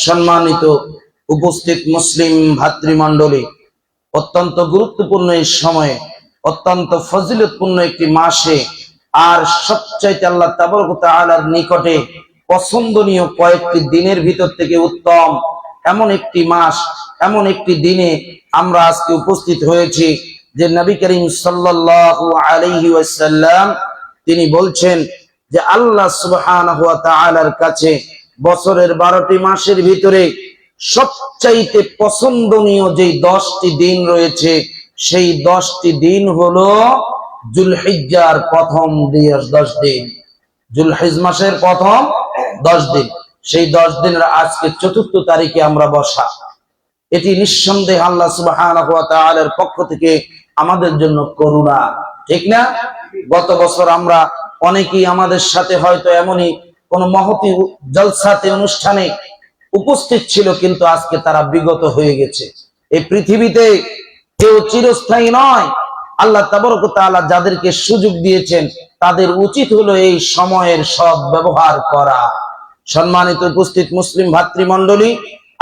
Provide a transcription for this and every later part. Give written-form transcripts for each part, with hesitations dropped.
সম্মানিত উপস্থিত মুসলিম ভাতৃমণ্ডলী, অত্যন্ত গুরুত্বপূর্ণ এই সময়ে, অত্যন্ত ফজিলতপূর্ণ একটি মাসে, আর সবচাইতে আল্লাহ তাবারক ওয়া তাআলার নিকটে পছন্দনীয় কয়েকটি দিনের ভিতর থেকে উত্তম এমন একটি মাস, এমন একটি দিনে আমরা আজকে উপস্থিত হয়েছি যে নবী করিম সাল্লাল্লাহু আলাইহি ওয়াসাল্লাম তিনি বলছেন যে আল্লাহ সুবহানাহু ওয়া তাআলার কাছে বছরের 12টি মাসের ভিতরে সবচাইতে পছন্দনীয় যে 10টি দিন রয়েছে, সেই 10টি দিন হলো যুলহিজ্জার প্রথম 10 দিন, যুলহিজ মাসের প্রথম 10 দিন। সেই 10 দিনের আজকে 4th তারিখে আমরা বসা। এটি নিঃসন্দেহে আল্লাহ সুবহানাহু ওয়া তাআলার পক্ষ থেকে আমাদের জন্য করুণা, ঠিক না? গত বছর আমরা অনেকেই আমাদের সাথে হয়তো এমনই কোন মহতি জলসাতে অনুষ্ঠানে উপস্থিত ছিল, কিন্তু আজকে তারা বিগত হয়ে গেছে। এই পৃথিবীতে কেউ চিরস্থায়ী নয়। আল্লাহ তাবারক ওয়া তাআলা যাদেরকে সুযোগ দিয়েছেন তাদের উচিত হলো এই সময়ের সৎ ব্যবহার করা। সম্মানিত উপস্থিত মুসলিম ভাতৃমণ্ডলী,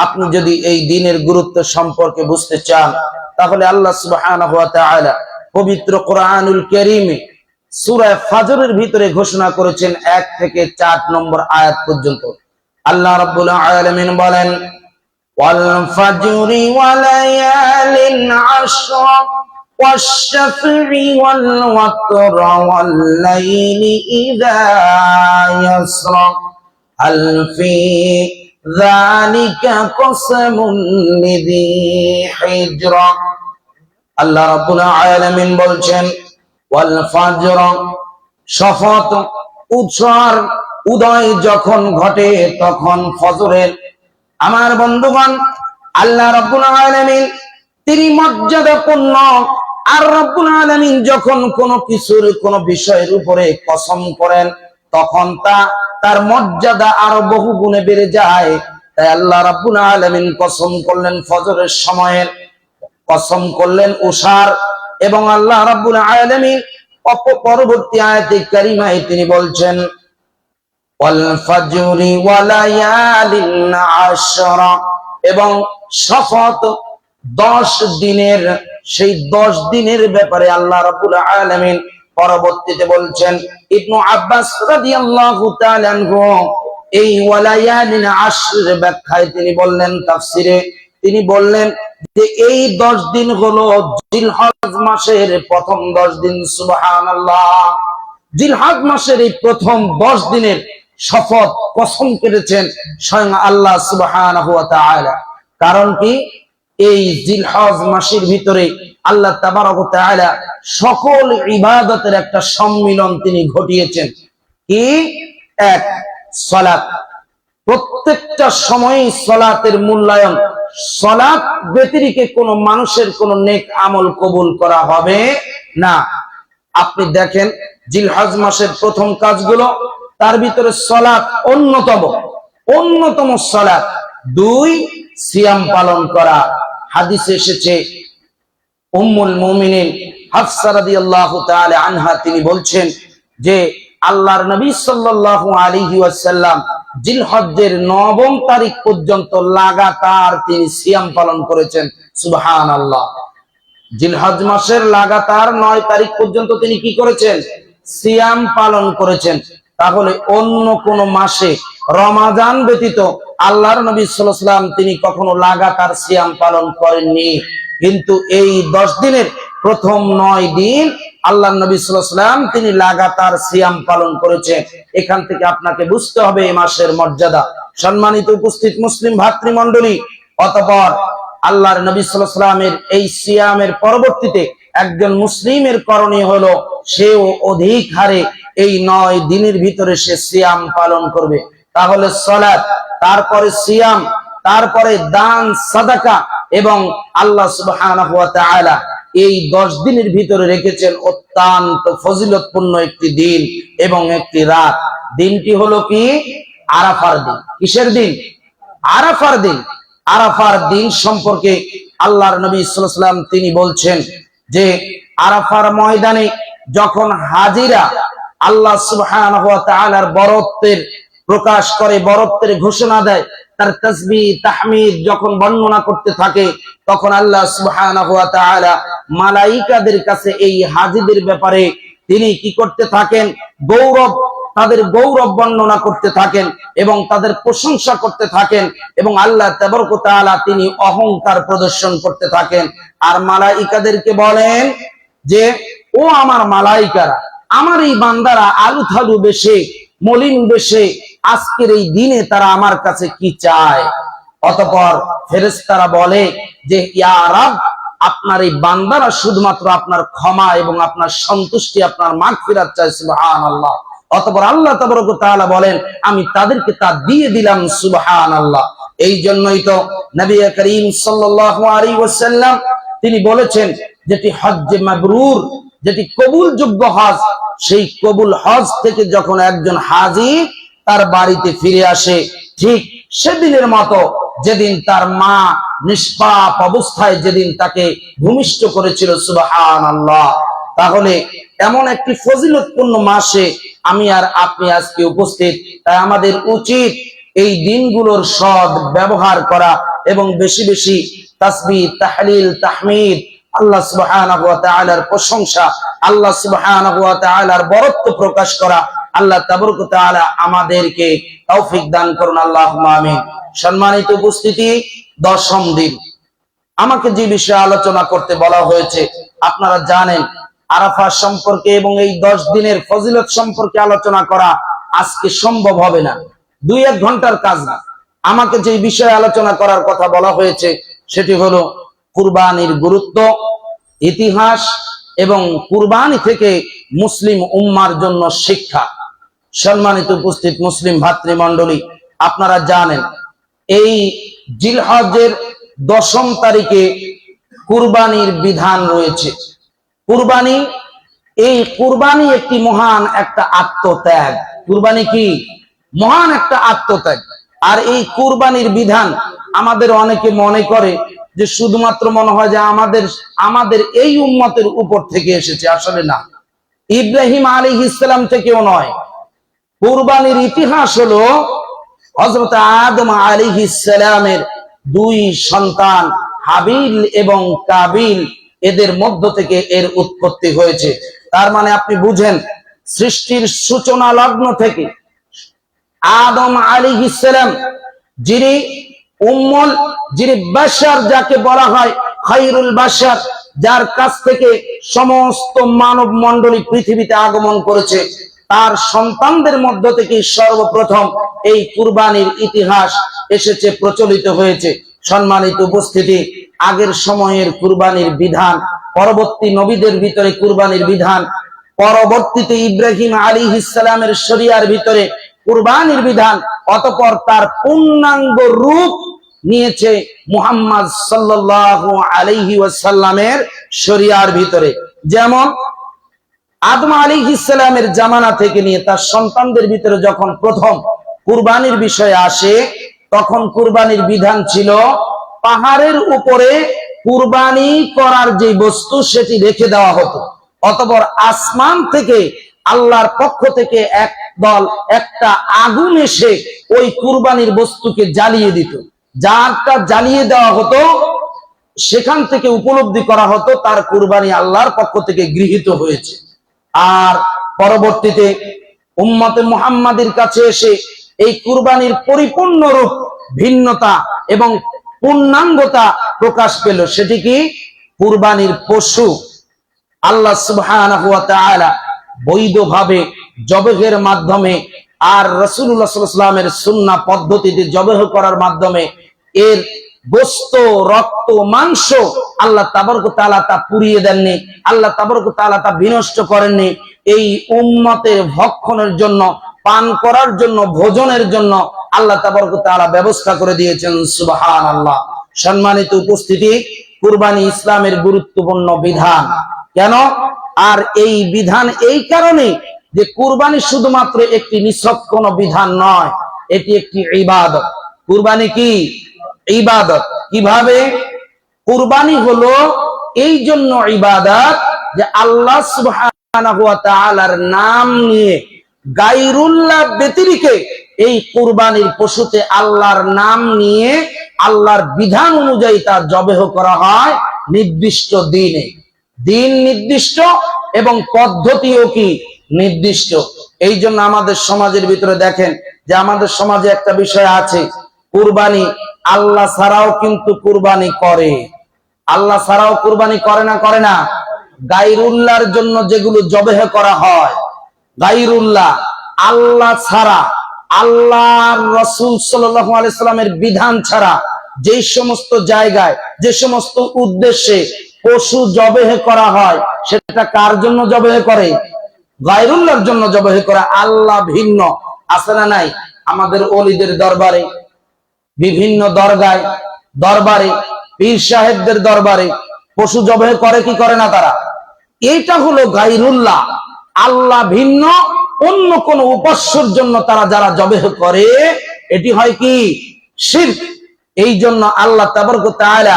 আপনি যদি এই দিনের গুরুত্ব সম্পর্কে বুঝতে চান, তাহলে আল্লাহ সুবহানাহু ওয়া তাআলা পবিত্র কোরআনুল কারীমে সূরা ফাজরের ভিতরে ঘোষণা করেছেন 1 থেকে 4 নম্বর আয়াত পর্যন্ত। আল্লাহ রাব্বুল আলামিন বলেন, ওয়াল ফাজরি ওয়া লায়ালিন আশর ওয়াশ-শাফঈ ওয়াল ওয়াতর ওয়াল লাইলি ইযা ইয়াসরা হাল ফি যালিকা কসমুন লিযী হিজরা। আল্লাহ রাব্বুল আলামিন বলছেন, ওয়াল ফাজর, শপথ, উদয় যখন ঘটে তখন ফজরের। আমার বন্ধুগণ, আল্লাহ রাব্বুল আলামিন তিনি মর্যাদাপূর্ণ। আর রাব্বুল আলামিন যখন কোনো কিছুর কোনো বিষয়ের উপরে কসম করেন তখন তার মর্যাদা আরো বহু গুণে বেড়ে যায়। তাই আল্লাহ রাব্বুল আলামিন কসম করলেন ফজরের সময়ের, কসম করলেন উশার, এবং আল্লাহ রাব্বুল আলামিন পরবর্তী আয়াতে কারিমায় তিনি বলছেন, ওয়াল ফাজরি ওয়া লায়ালিন আশরা, এবং শপথ 10 দিনের, সেই 10 দিনের ব্যাপারে আল্লাহ রাব্বুল আলামিন পরবর্তীতে বলছেন। ইবনু আব্বাস রাদিয়াল্লাহু তাআলা আনহু এই ওয়া লায়ালিন আশর ব্যাখ্যায় তিনি বললেন, তাফসিরে তিনি বললেন যে এই 10 দিন হলো জিলহজ মাসের প্রথম 10 দিন। সুবহানাল্লাহ, জিলহজ মাসের এই প্রথম 10 দিনের শপথ কসম করেছেন স্বয়ং আল্লাহ সুবহানাহু ওয়া তাআলা। কারণ কি? এই জিলহজ মাসের ভিতরে আল্লাহ তাবারক ওয়া তাআলা সকল ইবাদতের একটা সম্মিলন তিনি ঘটিয়েছেন। কি? এক, সালাত। প্রত্যেকটা সময়ই সালাতের মূল্যায়ন। সালাত ব্যতিরেকে কোন মানুষের কোন নেক আমল কবুল করা হবে না। আপনি দেখেন জিলহজ মাসের প্রথম কাজগুলো, তার ভিতরে সালাত অন্যতম সালাত। 2, সিয়াম পালন করা। হাদিসে এসেছে উম্মুল মুমিনিন হাফসা রাদিয়াল্লাহু তাআলা আনহা তিনি বলছেন যে আল্লাহর নবী সাল্লাল্লাহু আলাইহি ওয়াসাল্লাম জিলহজ্জের 9 তারিখ পর্যন্ত লাগাতার তিনি সিয়াম পালন করেছেন। সুবহানাল্লাহ, জিলহজ মাসের লাগাতার 9 তারিখ পর্যন্ত তিনি কি করেছেন? সিয়াম পালন করেছেন। তাহলে অন্য কোন মাসে রমাদান ব্যতীত আল্লাহর নবী সাল্লাল্লাহু আলাইহি ওয়াসাল্লাম তিনি কখনো লাগাতার সিয়াম পালন করেননি। কিন্তু এই 10 দিনের প্রথম 9 দিন আল্লাহর নবী সাল্লাল্লাহু আলাইহি ওয়াসাল্লাম তিনি লাগাতার সিয়াম পালন করেছেন। এখান থেকে আপনাকে বুঝতে হবে এই মাসের মর্যাদা। সম্মানিত উপস্থিত মুসলিম ভাতৃমণ্ডলী, অতঃপর আল্লাহর নবী সাল্লাল্লাহু আলাইহি ওয়াসাল্লামের এই সিয়ামের পরবর্তীতে একজন মুসলিমের করণীয় হলো সেও অধিক হারে এই 9 দিনের ভিতরে সে সিয়াম পালন করবে। তাহলে সালাত, তারপরে সিয়াম, তারপরে দান সাদাকা, এবং আল্লাহ সুবহানাহু ওয়া তাআলা এই 10 দিনের ভিতরে রেখেছেন অত্যন্ত ফজিলতপূর্ণ একটি দিন এবং একটি রাত। দিনটি হলো কি? আরাফার দিন। কিসের দিন? আরাফার দিন। আরাফার দিন সম্পর্কে আল্লাহর নবী সাল্লাল্লাহু আলাইহি ওয়াসাল্লাম তিনি বলছেন যে আরাফার ময়দানে যখন হাজিরা আল্লাহ সুবহানাহু ওয়া তাআলার বরত্বের প্রকাশ করে, বরত্বের ঘোষণা দেয়, তার তাসবিহ তাহমিদ যখন বর্ণনা করতে থাকে, তখন আল্লাহ সুবহানাহু ওয়া তাআলা মালাইকাদের কাছে এই হাজীদের ব্যাপারে তিনি কি করতে থাকেন, তাদের গৌরব বর্ণনা করতে থাকেন এবং তাদের প্রশংসা করতে থাকেন, এবং আল্লাহ তাবারক ওয়া তাআলা তিনি অহংকার প্রদর্শন করতে থাকেন। আর মালাইকাদেরকে বলেন যে, ও আমার মালাইকারা, আমার এই বান্দারা আলু থালু বেশে, মলিন বেশে আজকের এই দিনে তারা আমার কাছে কি চায়? অতঃপর ফেরেশতারা বলে যে, ইয়া রাব, আপনার এই বান্দারা শুধুমাত্র আপনার ক্ষমা এবং আপনার সন্তুষ্টি, আপনার মাগফিরাত চায়। সুবহানাল্লাহ। অতঃপর আল্লাহ তাবারক ওয়া তাআলা বলেন, আমি তাদেরকে তা দিয়ে দিলাম। সুবহানাল্লাহ। এই জন্যই তো নবী করিম সাল্লাল্লাহু আলাইহি ওয়াসাল্লাম তিনি বলেছেন, যেটি হজ্জে মাবরুর, যেটি কবুলযোগ্য হজ, সেই কবুল হজ থেকে যখন একজন হাজী তার বাড়িতে ফিরে আসে, ঠিক সেদিনের মতো যেদিন তার মা নিষ্পাপ অবস্থায় যেদিন তাকে ভূমিষ্ঠ করেছিল। সুবহানাল্লাহ। তাহলে এমন একটি ফজিলতপূর্ণ মাসে আমি আর আপনি আজকে উপস্থিত, তাই আমাদের উচিত এই দিনগুলোর সৎ ব্যবহার করা এবং বেশি বেশি তাসবিহ তাহলিল তাহমিদ, আল্লাহ সুবহানাহু ওয়া তাআলার প্রশংসা, আল্লাহ সুবহানাহু ওয়া তাআলার বরত্ব প্রকাশ করা। আল্লাহ তাবারক ওয়া তাআলা আমাদেরকে তৌফিক দান করুন, আল্লাহুম্মা আমিন। সম্মানিত উপস্থিতি, দশম দিন আমাকে যে বিষয়ে আলোচনা করতে বলা হয়েছে, আপনারা জানেন আরাফা সম্পর্কে এবং এই 10 দিনের ফজিলত সম্পর্কে আলোচনা করা আজকে সম্ভব হবে না, 2-1 ঘন্টার কাজ না। আমাকে যে বিষয়ে আলোচনা করার কথা বলা হয়েছে সেটি হলো কুরবানির গুরুত্ব, ইতিহাস এবং কুরবানি থেকে মুসলিম উম্মার জন্য শিক্ষা। সম্মানিত উপস্থিত মুসলিম ভাতৃমণ্ডলী, আপনারা জানেন এই জিলহজের 10ম তারিখে কুরবানির বিধান রয়েছে। কুরবানি একটি মহান একটা আত্মত্যাগ। কুরবানি কি? মহান একটা আত্মত্যাগ। আর এই কুরবানির বিধান আমাদের অনেকে মনে করে যে শুধুমাত্র মনে হয় যে আমাদের এই উম্মতের উপর থেকে এসেছে। আসলে না, ইব্রাহিম আলাইহিস সালাম থেকেও নয়। কুরবানির ইতিহাস হলো হযরত আদম আলাইহিস সালামের 2 সন্তান হাবিল এবং কাবিল, এদের মধ্য থেকে এর উৎপত্তি হয়েছে। তার মানে আপনি বুঝেন, সৃষ্টির সূচনা লগ্ন থেকে আদম আলাইহিস সালাম, যিনি বাশার, যাকে বলা হয় খায়রুল বাশার, যার কাছ থেকে সমস্ত মানব মণ্ডলী পৃথিবীতে আগমন করেছে, তার সন্তানদের মধ্য থেকে সর্বপ্রথম এই কুরবানির ইতিহাস এসেছে, প্রচলিত হয়েছে। সম্মানিত উপস্থিতি, আগের সময়ের কুরবানির বিধান, পরবর্তী নবীদের ভিতরে কুরবানির বিধান, পরবর্তীতে ইব্রাহিম আলাইহিস সালামের শরিয়ার ভিতরে কুরবানির বিধান, অতঃপর তার পূর্ণাঙ্গ রূপ নিয়েছে মুহাম্মদ সাল্লাল্লাহু আলাইহি ওয়াসাল্লামের শরিয়ার ভিতরে। যেমন আদম আলাইহিস সালামের জামানা থেকে নিয়ে তার সন্তানদের ভিতরে যখন প্রথম কুরবানির বিষয় আসে, তখন কুরবানির বিধান ছিল পাহাড়ের উপরে কুরবানি করার যে বস্তু সেটি রেখে দেওয়া হতো। অতঃপর আসমান থেকে আল্লাহর পক্ষ থেকে একটা আগুন এসে ওই কুরবানির বস্তুকে জ্বালিয়ে দিত। যারটা জ্বালিয়ে দেওয়া হতো সেখান থেকে উপলব্ধি করা হতো তার কুরবানি আল্লাহর পক্ষ থেকে গৃহীত হয়েছে। আর পরবর্তীতে উম্মতে মুহাম্মাদের কাছে এসে এই কুরবানির পরিপূর্ণ রূপ, ভিন্নতা এবং পূর্ণাঙ্গতা প্রকাশ পেল। সেটি কি? কুরবানির পশু আল্লাহ সুবহানাহু ওয়া তাআলা বৈধভাবে জবেহের মাধ্যমে আর রাসূলুল্লাহ সাল্লাল্লাহু আলাইহি ওয়াসাল্লামের সুন্নাহ পদ্ধতিতে জবেহ করার মাধ্যমে এর গোশত, রক্ত, মাংস আল্লাহ তাবারক ওয়া তাআলা তা পুড়িয়ে দেননি, আল্লাহ তাবারক ওয়া তাআলা তা বিনষ্ট করেননি। এই উম্মতের ভক্ষণের জন্য, পান করার জন্য, ভোজনের জন্য আল্লাহ তাবারক ওয়া তাআলা ব্যবস্থা করে দিয়েছেন। সুবহানাল্লাহ। সম্মানিত উপস্থিতি, কুরবানি ইসলামের গুরুত্বপূর্ণ বিধান। কেন? আর এই বিধান এই কারণে যে কুরবানি শুধুমাত্র একটি নিছক কোনো বিধান নয়, এটি একটি ইবাদত। কুরবানি কি? ইবাদত। কিভাবে? কুরবানি হলো এই জন্য ইবাদত যে আল্লাহ সুবহানাহু ওয়া তাআলার নাম নিয়ে গায়রুল্লাহ ব্যতিরেকে এই কুরবানির পশুতে আল্লাহর নাম নিয়ে আল্লাহর বিধান অনুযায়ী তার জবেহ করা হয় নির্দিষ্ট দিনে। দিন নির্দিষ্ট এবং পদ্ধতিও কি নির্দিষ্ট। এই জন্য আমাদের সমাজের ভিতরে দেখেন যে আমাদের সমাজে একটা বিষয় আছে, কুরবানি আল্লাহ ছাড়াও কিন্তু কুরবানি করে। আল্লাহ ছাড়াও কুরবানি করে না? করে না। গায়রুল্লাহর জন্য যেগুলো জবেহ করা হয়, গায়রুল্লাহ, আল্লাহ ছাড়া, আল্লাহর রাসূল সাল্লাল্লাহু আলাইহি সাল্লামের বিধান ছাড়া যে সমস্ত জায়গায়, যে সমস্ত উদ্দেশ্যে পশু জবেহ করা হয়, সেটা কার জন্য জবেহ করে? গায়রুল্লাহর জন্য জবেহ করা। আল্লাহ ভিন্ন আছে না নাই? আমাদের ওলিদের দরবারে, বিভিন্ন দরগায়, দরবারে, পীর সাহেবদের দরবারে পশু জবেহ করে কি করে না তারা? এইটা হলো গায়রুল্লাহ, আল্লাহ ভিন্ন অন্য কোন উপাস্যর জন্য তারা যারা জবেহ করে, এটি হয় কি শিরক। এই জন্য আল্লাহ তাবারক ওয়া তাআলা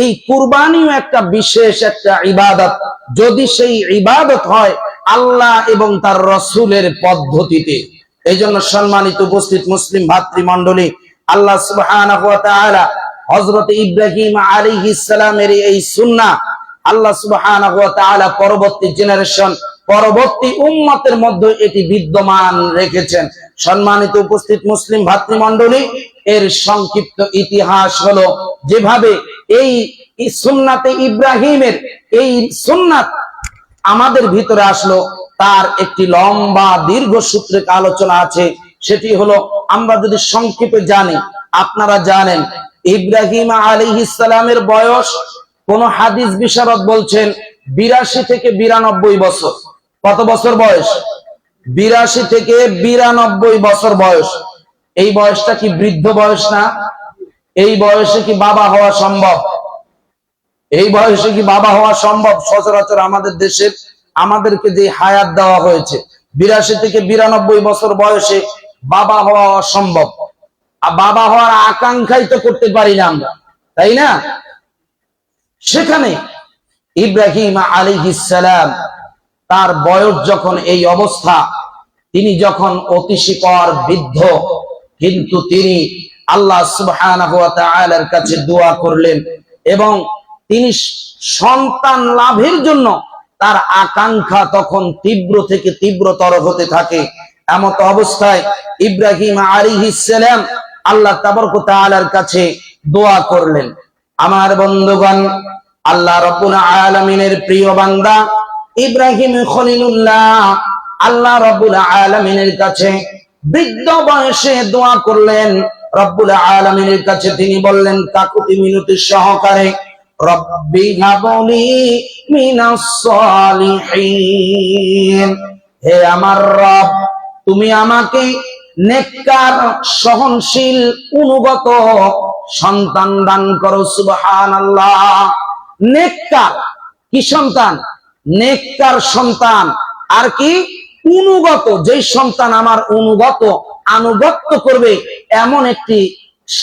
এই কুরবানিও একটা বিশেষ একটা ইবাদত, যদি সেই ইবাদত হয় আল্লাহ এবং তার রাসূলের পদ্ধতিতে। এই জন্য সম্মানিত উপস্থিত মুসলিম ভাতৃমণ্ডলী, আল্লাহ সুবহানাহু ওয়া তাআলা হযরত ইব্রাহিম আলাইহিস সালামের এই সুন্নাহ আল্লাহ সুবহানাহু ওয়া তাআলা পরবর্তী জেনারেশন, পরবর্তী উম্মতের মধ্যে এটি বিদ্যমান রেখেছেন। সম্মানিত উপস্থিত মুসলিম ভাতৃমণ্ডলী, এর সংক্ষিপ্ত ইতিহাস হলো, যেভাবে এই সুন্নাতে ইব্রাহিমের এই সুন্নাত আমাদের ভিতরে আসলো, তার একটি লম্বা দীর্ঘ সূত্রে আলোচনা আছে। সেটি হলো, আমরা যদি সংক্ষেপে জানি, আপনারা জানেন ইব্রাহিম আলাইহিস সালামের বয়স, কোন হাদিস বিশারদ বলছেন 82 থেকে 92 বছর। কত বছর বয়স? 82 থেকে 92 বছর বয়স। এই বয়সটা কি বৃদ্ধ বয়স না? এই বয়সে কি বাবা হওয়া সম্ভব? এই বয়সে কি বাবা হওয়া সম্ভব? সচরাচর আমাদের দেশের আমাদেরকে যে হায়াত দেওয়া হয়েছে, 82 থেকে 92 বছর বয়সে বাবা হওয়া অসম্ভব। আর বাবা হওয়ার আকাঙ্ক্ষাই তো করতে পারি না আমরা, তাই না? সেখানে ইব্রাহিম আলাইহিস সালাম, তার বয়স যখন এই অবস্থা, তিনি যখন অতিশীকর বৃদ্ধ, কিন্তু তিনি আল্লাহ সুবহানাহু ওয়া তাআলার কাছে দোয়া করলেন এবং তিনি সন্তান লাভের জন্য তার আকাঙ্ক্ষা তখন তীব্র থেকে তীব্রতর হতে থাকে। এমত অবস্থায় ইব্রাহিম আলাইহিস সালাম আল্লাহ তাবারক ওয়া তাআলার কাছে দোয়া করলেন। আমার বন্ধুগণ, আল্লাহ রাব্বুল আলামিনের প্রিয় বান্দা ইব্রাহিম খলিলুল্লাহ আল্লাহ রাব্বুল আলামিনের কাছে বৃদ্ধ বয়সে দোয়া করলেন। রব্বুল আলামিনের কাছে তিনি বললেন কাকুতি মিনতি সহকারে, রব্বি হাবলি মিনাস সালিহিন, হে আমার রব, তুমি আমাকে নেককার, সহনশীল, অনুগত সন্তান দান করো। সুবহানাল্লাহ। নেককার কি সন্তান? নেককার সন্তান। আর কি? অনুগত, যেই সন্তান আমার অনুগত, আনুগত্য করবে, এমন একটি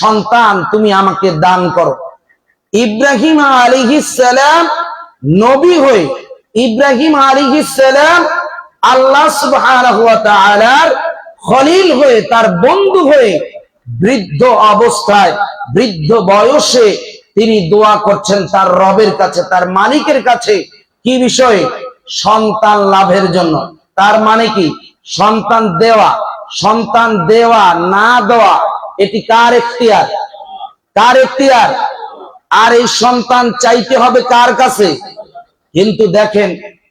সন্তান তুমি আমাকে দান করো। ইব্রাহিম আলাইহিস সালাম নবী হয়ে, ইব্রাহিম আলাইহিস সালাম আল্লাহ সুবহানাহু ওয়া তাআলার খলিল হয়ে, তার বন্ধু হয়ে, বৃদ্ধ অবস্থায়, বৃদ্ধ বয়সে তিনি দোয়া করছেন তার রবের কাছে, তার মালিকের কাছে। কি বিষয়ে? সন্তান লাভের জন্য। তার মানে কি? সন্তান দেওয়া, সন্তান দেওয়া না দেওয়া এটি কার এখতিয়ার? কার এখতিয়ার? আর এই সন্তান চাইতে হবে কার কাছে? কিন্তু দেখেন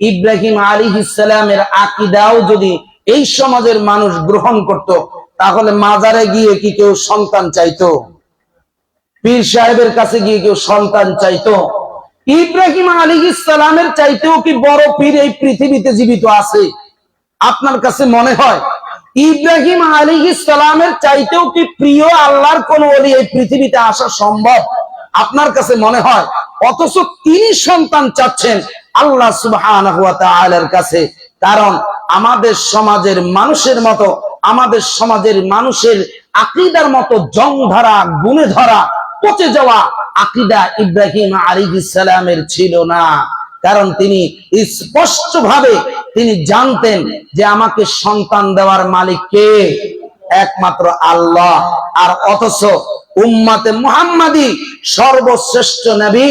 ইব্রাহিম আলাইহিস সালামের আকীদাও যদি এই সমাজের মানুষ গ্রহণ করত, তাহলে মাজারে গিয়ে কি কেউ সন্তান চাইতো? পীর সাহেবের কাছে গিয়ে কেউ সন্তান চাইতো? ইব্রাহিম আলাইহিস সালামের চাইতেও কি বড় পীর এই পৃথিবীতে জীবিত আছে? আপনার কাছে মনে হয় ইব্রাহিম আলাইহিস সালামের চাইতেও কি প্রিয় আল্লাহর কোন ওলি এই পৃথিবীতে আসা সম্ভব? আপনার কাছে মনে হয়? অথচ তিনি সন্তান চাচ্ছেন আল্লাহ সুবহানাহু ওয়া তাআলার কাছে। কারণ আমাদের সমাজের মানুষের মতো, আমাদের সমাজের মানুষের আকীদার মতো জং ধরা, গুণে ধরা, পচে যাওয়া আকীদা ইব্রাহিম আলাইহিস সালামের ছিল না। কারণ তিনি স্পষ্টভাবে তিনি জানতেন যে আমাকে সন্তান দেওয়ার মালিক কে? একমাত্র আল্লাহ। আর অথচ উম্মাতে মুহাম্মাদি সর্বশ্রেষ্ঠ নবী,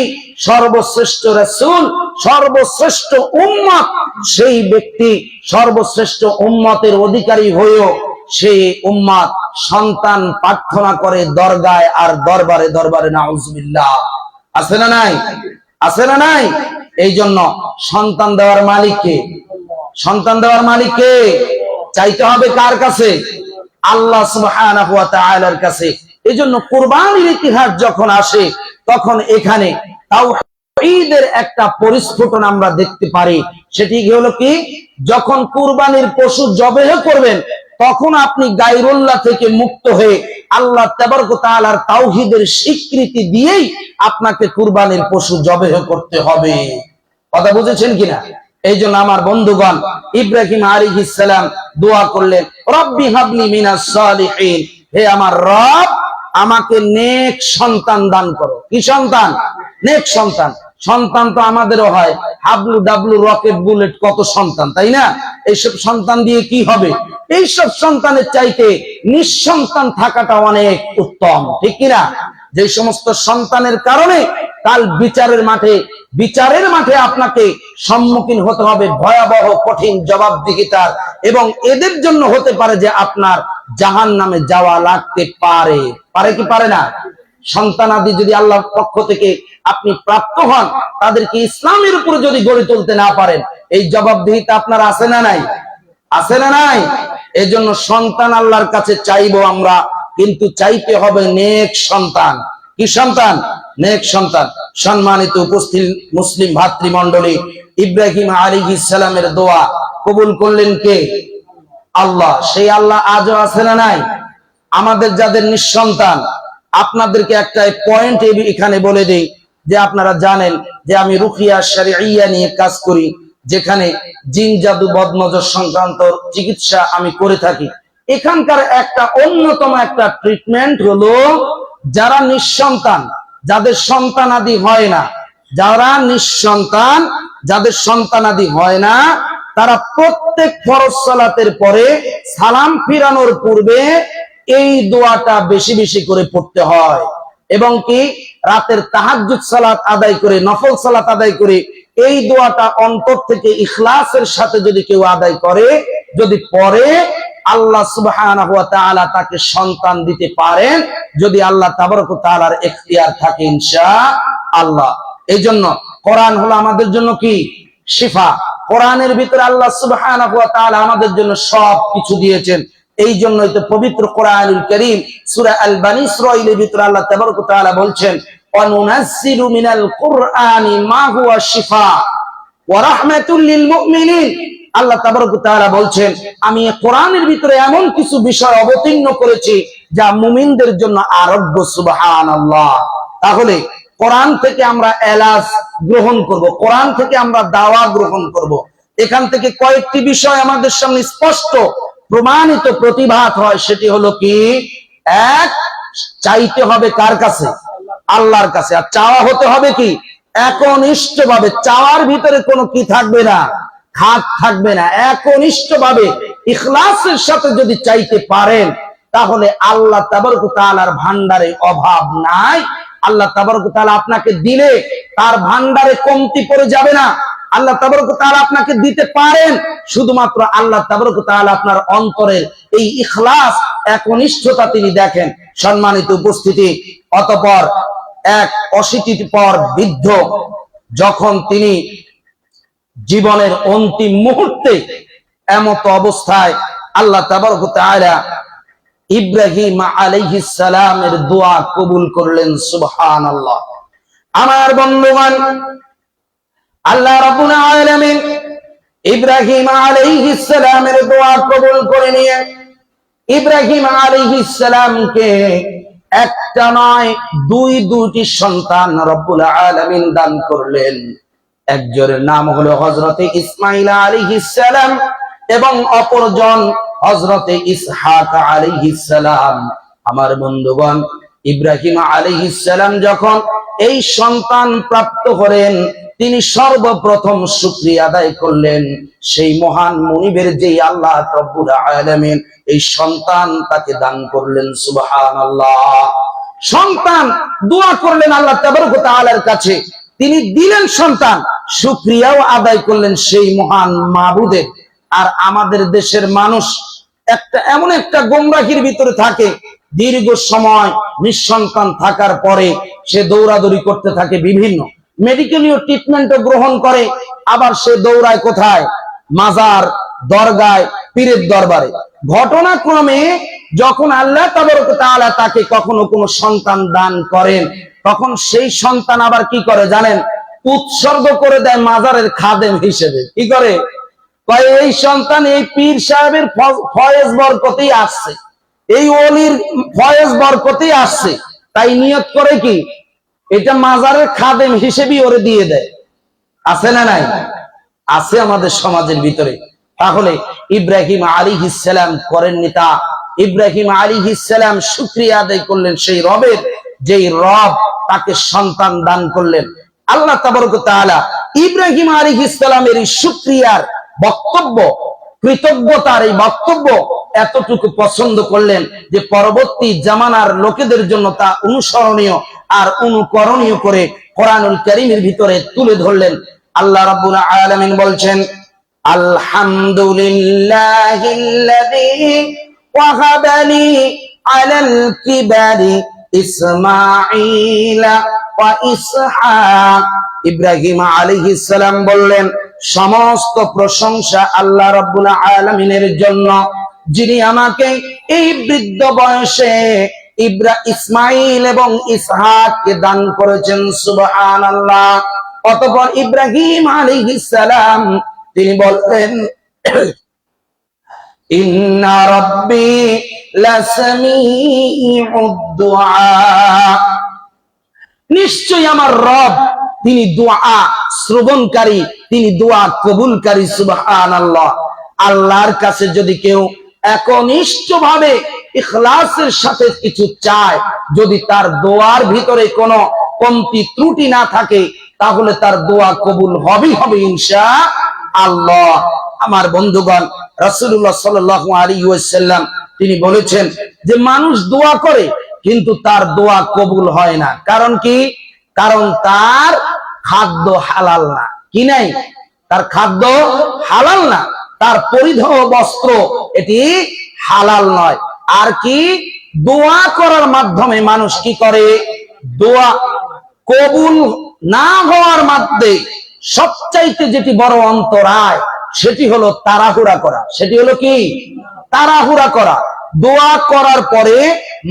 সর্বশ্রেষ্ঠ রাসূল, সর্বশ্রেষ্ঠ উম্মত, সেই ব্যক্তি সর্বশ্রেষ্ঠ উম্মতের অধিকারী হয়েও সেই উম্মত সন্তান প্রার্থনা করে দরগায় আর দরবারে দরবারে, নাউজুবিল্লাহ। আছে না নাই? আছে না নাই? এই জন্য সন্তান দেওয়ার মালিককে, সন্তান দেওয়ার মালিককে চাইতে হবে কার কাছে? আল্লাহ সুবহানাহু ওয়া তাআলার কাছে। এই জন্য কুরবানির ইতিহাস যখন আসে তখন এখানে তাওহীদের একটা পরিস্ফুটন আমরা দেখতে পারি। সেটি হলো কি, যখন কুরবানির পশু জবেহ করবেন তখন আপনি গায়রুল্লাহ থেকে মুক্ত হয়ে আল্লাহ তাবারক ওয়া তাআলার তাওহীদের স্বীকৃতি দিয়েই আপনাকে কুরবানির পশু জবেহ করতে হবে। কথা বুঝেছেন কিনা? এই জন্য আমার বন্ধুগণ, ইব্রাহিম আলাইহিস সালাম দোয়া করলেন, রব্বি হাবলি মিনাস সালিহিন, হে আমার রব, আমাকে নেক সন্তান দান করো। কি সন্তান? নেক সন্তান। সন্তান তো আমাদেরও হয়, হাবলু ডাবলু রকেট বুলেট কত সন্তান, তাই না? এইসব সন্তান দিয়ে কি হবে? এইসব সন্তানের চাইতে নিঃসন্তান থাকাটা অনেক উত্তম, ঠিক কিনা? যে সমস্ত সন্তানের কারণে কাল বিচারের মাঠে আপনাকে সম্মুখীন হতে হবে ভয়াবহ কঠিন জবাবদিহিতার, এবং এদের জন্য হতে পারে যে আপনার জাহান্নামে যাওয়া লাগতে পারে। পারে কি পারে না? সন্তানাদি যদি আল্লাহর পক্ষ থেকে আপনি প্রাপ্ত হন, তাদেরকে ইসলামের উপরে যদি গড়ে তুলতে না পারেন, এই জবাবদিহিতা আপনার আছে না নাই? আছে না নাই? এই জন্য সন্তান আল্লাহর কাছে চাইবো আমরা, কিন্তু চাইতে হবে নেক সন্তান। কি সন্তান? নেক সন্তান। সম্মানিত উপস্থিত মুসলিম ভাতৃমণ্ডলী, ইব্রাহিম আলাইহিস সালামের দোয়া কবুল করলেন কে? আল্লাহ। সেই আল্লাহ আজও আছে না নাই? আমাদের যাদের নিঃসন্তান, আপনাদেরকে একটা পয়েন্ট এখানে বলে দেই, যে আপনারা জানেন যে আমি রুকিয়া শরঈয়া নিয়ে কাজ করি, যেখানে জিন জাদু বদনজর সংক্রান্ত চিকিৎসা আমি করে থাকি। এখানকার একটা অন্যতম একটা ট্রিটমেন্ট হলো, যারা নিঃসন্তান, যাদের সন্তানাদি হয় না, যারা নিঃসন্তান, যাদের সন্তানাদি হয় না, তারা প্রত্যেক ফরজ সালাতের পরে সালাম ফিরানোর পূর্বে এই দোয়াটা বেশি বেশি করে পড়তে হয়। এবং কি রাতের তাহাজ্জুদ সালাত আদায় করে, নফল সালাত আদায় করে এই দোয়াটা অন্তর থেকে ইখলাসের সাথে যদি কেউ আদায় করে, যদি পড়ে, আল্লাহ সুবহানাহু ওয়া তাআলা তাকে সন্তান দিতে পারেন, যদি আল্লাহ তাবারক ওয়া তাআলার ইখতিয়ার থাকে ইনশাআল্লাহ। এই জন্য কোরআন হলো আমাদের জন্য কি? শিফা। কোরআনের ভিতরে আল্লাহ সুবহানাহু ওয়া তাআলা আমাদের জন্য সব কিছু দিয়েছেন। এই জন্যই তো পবিত্র কোরআনুল কারীম সূরা আল বানী ইসরাঈলের ভিতরে আল্লাহ তাবারক ওয়া তাআলা বলছেন, ওয়ানুনাজ্জিলু মিনাল কুরআনি মা হুয়া শিফা ওয়া রাহমাতুল লিল মুমিনিন। আল্লাহ তাবারক ওয়া তাআলা বলছেন, আমি কোরআনের ভিতরে এমন কিছু বিষয় অবতীর্ণ করেছি যা মুমিনদের জন্য আরোগ্য। সুবহানাল্লাহ। তাহলে কোরআন থেকে আমরা এলাজ গ্রহণ করব, কোরআন থেকে আমরা দাওয়া গ্রহণ করব। এখান থেকে কয়েকটি বিষয় আমাদের সামনে স্পষ্ট প্রমাণিত প্রতিভাত হয়। সেটি হলো কি, এক, চাইতে হবে কার কাছে? আল্লাহর কাছে। আর চাওয়া হতে হবে কি? একনিষ্ঠভাবে। চাওয়ার ভিতরে কোনো কি থাকবে না, খাত থাকবে না। একনিষ্ঠভাবে ইখলাসের সাথে যদি চাইতে পারেন, তাহলে আল্লাহ তাবারক ওয়া তাআলার ভান্ডারে অভাব নাই। আল্লাহ তাবারক ওয়া তাআলা আপনাকে দিলে তার ভান্ডারে কমতি পড়ে যাবে না। আল্লাহ তাবারক ওয়া তাআলা আপনাকে দিতে পারেন, শুধুমাত্র আল্লাহ তাবারক ওয়া তাআলা আপনার অন্তরের এই ইখলাস, একনিষ্ঠতা তিনি দেখেন। সম্মানিত উপস্থিতি, অতঃপর এক অশীতির পর বৃদ্ধ যখন তিনি জীবনের অন্তিম মুহূর্তে এমত অবস্থায় আল্লাহ তাবারক ওয়া তাআলা ইব্রাহিম আলাইহিস সালামের দোয়া কবুল করলেন। সুবহানাল্লাহ। আমার বন্ধুগণ, আল্লাহ রাব্বুল আলামিন ইব্রাহিম আলাইহিস সালামের দোয়া কবুল করে নিয়ে ইব্রাহিম আলাইহিস সালামকে একটা নয় দুইটি সন্তান রব্বুল আলামিন দান করলেন। একজনের নাম হলো হযরতে ইসমাঈল আলাইহিস সালাম এবং অপরজন হযরতে ইসহাক আলাইহিস সালাম। আমার বন্ধুগণ, ইব্রাহিম আলাইহিস সালাম যখন এই সন্তান প্রাপ্ত করেন, তিনি সর্বপ্রথম শুকরিয়া আদায় করলেন সেই মহান মুনিবের, যে আল্লাহ রব্বুল আলামিন এই সন্তান তাকে দান করলেন। সুবহানাল্লাহ। সন্তান দোয়া করলেন আল্লাহ তাবারক ওয়া তাআলার কাছে, তিনি দিলেন সন্তান, শুকরিয়াও আদায় করলেন সেই মহান মাবুদের। আর আমাদের দেশের মানুষ এমন একটা গোমরাহির ভিতরে থাকে, দীর্ঘ সময় নিঃসন্তান থাকার পরে সে দৌড়াদৌড়ি করতে থাকে, বিভিন্ন মেডিকেলীয় ট্রিটমেন্টও গ্রহণ করে, আবার সে দৌড়ায় কোথায়? মাজার, দরগায়, পীরের দরবারে। ঘটনাক্রমে যখন আল্লাহ তাবারক ওয়া তাআলা তাকে কখনো কোনো সন্তান দান করেন, তখন সেই সন্তান আবার কি করে জানেন? উৎসর্গ করে দেয় মাজারের খাদেম হিসেবে। কি করে? এই সন্তান এই পীর সাহেবের ফয়েজ বরকতেই আসছে, এই ওলির ফয়েজ বরকতেই আসছে, তাই নিয়ত করে কি এটা মাজারের খাদেম হিসেবেই ওরে দিয়ে দেয়। আছে না নাই? আছে আমাদের সমাজের ভিতরে। তাহলে ইব্রাহিম আলাইহিস সালাম করেননি তা? ইব্রাহিম আলাইহিস সালাম শুকরিয়া আদায় করলেন সেই রবের, যেই রব তাকে সন্তান দান করলেন। আল্লাহ তাবারক ওয়া তাআলা ইব্রাহিম আলাইহিস সালামের এই শুকরিয়ার বক্তব্য, কৃতজ্ঞতার এই বক্তব্য এতটুকু পছন্দ করলেন যে পরবর্তী জামানার লোকেদের জন্য তা অনুসরণীয় আর অনুকরণীয় করে কোরআনুল কারীমের ভিতরে তুলে ধরলেন। আল্লাহ রাব্বুল আলামিন বলছেন, আলহামদুলিল্লাহিল্লাযী ওয়াহাবানি আলাল কিবারি ইসমাঈলা ওয়া ইসহাক। ইব্রাহিম আলাইহিস সালাম বললেন, সমস্ত প্রশংসা আল্লাহ রাব্বুল আলামিনের জন্য, যিনি আমাকে এই বৃদ্ধ বয়সে ইসমাঈল এবং ইসহাককে দান করেছেন। সুবহানাল্লাহ। অতঃপর ইব্রাহিম আলাইহিস সালাম তিনি বললেন, ইন্না রাব্বি লাসামিউদ দুআ, নিশ্চয়ই আমার রব তিনি দোয়া শ্রবণকারী, তিনি দোয়া কবুলকারী। সুবহানাল্লাহ। আল্লাহর কাছে যদি কেউ একনিষ্ঠভাবে ইখলাসের সাথে কিছু চায়, যদি তার দোয়ার ভিতরে কোনো কমতি ত্রুটি না থাকে, তাহলে তার দোয়া কবুল হবেই হবে ইনশাআল্লাহ। আমার বন্ধুগণ, রাসূলুল্লাহ সাল্লাল্লাহু আলাইহি ওয়াসাল্লাম তিনি বলেছেন যে মানুষ দোয়া করে কিন্তু তার দোয়া কবুল হয় না। কারণ কি? কারণ তার খাদ্য হালাল না। কি নাই? তার খাদ্য হালাল না, তার পরিধেয় বস্ত্র এটি হালাল নয়। আর কি? দোয়া করার মাধ্যমে মানুষ কি করে? দোয়া কবুল না হওয়ার মধ্যে সবচাইতে যেটি বড় অন্তরায়, সেটি হলো তাড়াহুড়া করা। সেটি হলো কি? তাড়াহুড়া করা। দোয়া করার পরে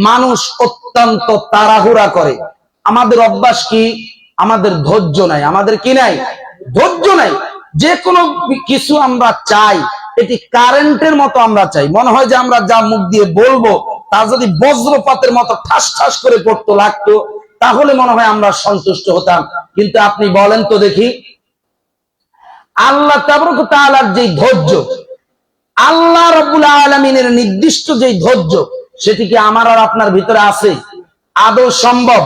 মানুষ অত্যন্ত তাড়াহুড়া করে। আমাদের অভ্যাস কি? আমাদের ধৈর্য নাই। আমাদের কি নাই? ধৈর্য নাই। যে কোনো কিছু আমরা চাই, এটি কারেন্টের মতো আমরা চাই। মনে হয় যে আমরা যা মুখ দিয়ে বলবো তা যদি বজ্রপাতের মতো ঠাস ঠাস করে পড়তে লাগতো, তাহলে মনে হয় আমরা সন্তুষ্ট হতাম। কিন্তু আপনি বলেন তো দেখি, আল্লাহ তাবারক ওয়া তাআলার যে ধৈর্য, আল্লাহ রাব্বুল আলামিনের নির্দিষ্ট যে ধৈর্য, সেটি কি আমার আর আপনার ভিতরে আছে? আদৌ সম্ভব?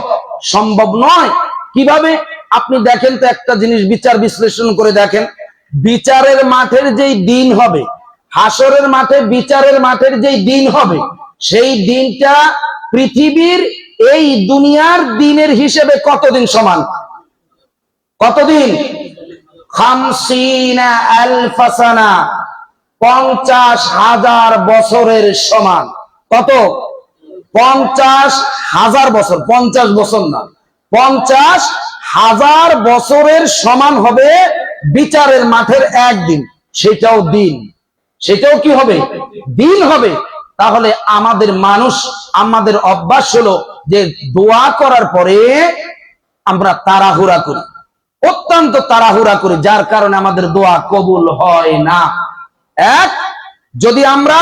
সম্ভব নয়। কিভাবে? আপনি দেখেন তো একটা জিনিস, বিচার বিশ্লেষণ করে দেখেন, বিচারের মাঠের যেই দিন হবে, হাসরের মাঠে বিচারের মাঠের যেই দিন হবে, সেই দিনটা পৃথিবীর এই দুনিয়ার দিনের হিসেবে কতদিন সমান? কতদিন? 50,000 সানা, 50,000 বছরের সমান। কত? 50,000 বছর। 50 বছর না, 50,000 বছরের সমান হবে বিচারের মাঠের একদিন। সেটাও দিন। সেটাও কি হবে? দিন হবে। তাহলে আমাদের মানুষ, আমাদের অভ্যাস হলো যে দোয়া করার পরে আমরা তাড়াহুড়া করি, অত্যন্ত তাড়াহুড়া করি, যার কারণে আমাদের দোয়া কবুল হয় না। এক, যদি আমরা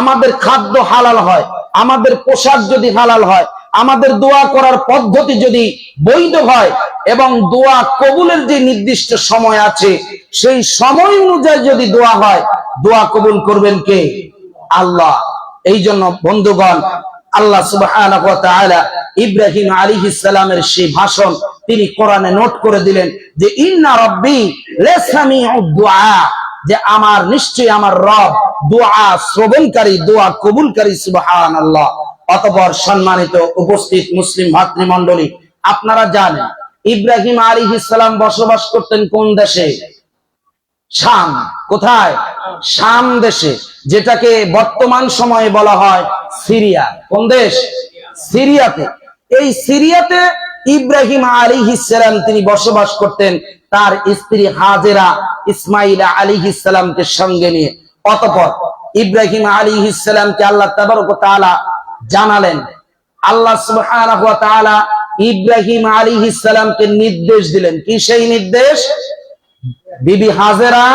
আমাদের খাদ্য হালাল হয়, আমাদের পোশাক যদি হালাল হয়, আমাদের দোয়া করার পদ্ধতি যদি বৈধ হয় এবং দোয়া কবুলের যে নির্দিষ্ট সময় আছে, সেই সময় অনুযায়ী যদি দোয়া হয়, দোয়া কবুল করবেন কে? আল্লাহ। এই জন্য বন্ধুগণ, আল্লাহ সুবহানাহু ওয়া তাআলা ইব্রাহিম আলাইহিস সালামের সেই ভাষণ তিনি কোরআনে নোট করে দিলেন যে ইন্না রাব্বি লাসামিউদ দুআ, যে আমার নিশ্চয়ই আমার রব দোয়া শ্রবণকারী, দোয়া কবুলকারী। সুবহানাল্লাহ। অতঃপর সম্মানিত উপস্থিত মুসলিম ভাতৃমণ্ডলী, আপনারা জানেন ইব্রাহিম আলাইহিস সালাম বসবাস করতেন কোন দেশে? শাম। কোথায়? শাম দেশে, যেটাকে বর্তমান সময়ে বলা হয় সিরিয়া। কোন দেশ? সিরিয়াতে। এই সিরিয়াতে ইব্রাহিম আলাইহিস সালাম তিনি বসবাস করতেন তার স্ত্রী হাজেরা ইসমাইল আলাইহিস সালামকে সঙ্গে নিয়ে। অতঃপর ইব্রাহিম আলাইহিস সালামকে আল্লাহ তাবারক ওয়া তাআলা জানালেন, আল্লাহ সুবহানাহু ওয়া তাআলা ইব্রাহিম আলাইহিস সালামকে নির্দেশ দিলেন। কি সেই নির্দেশ? বিবি হাজেরা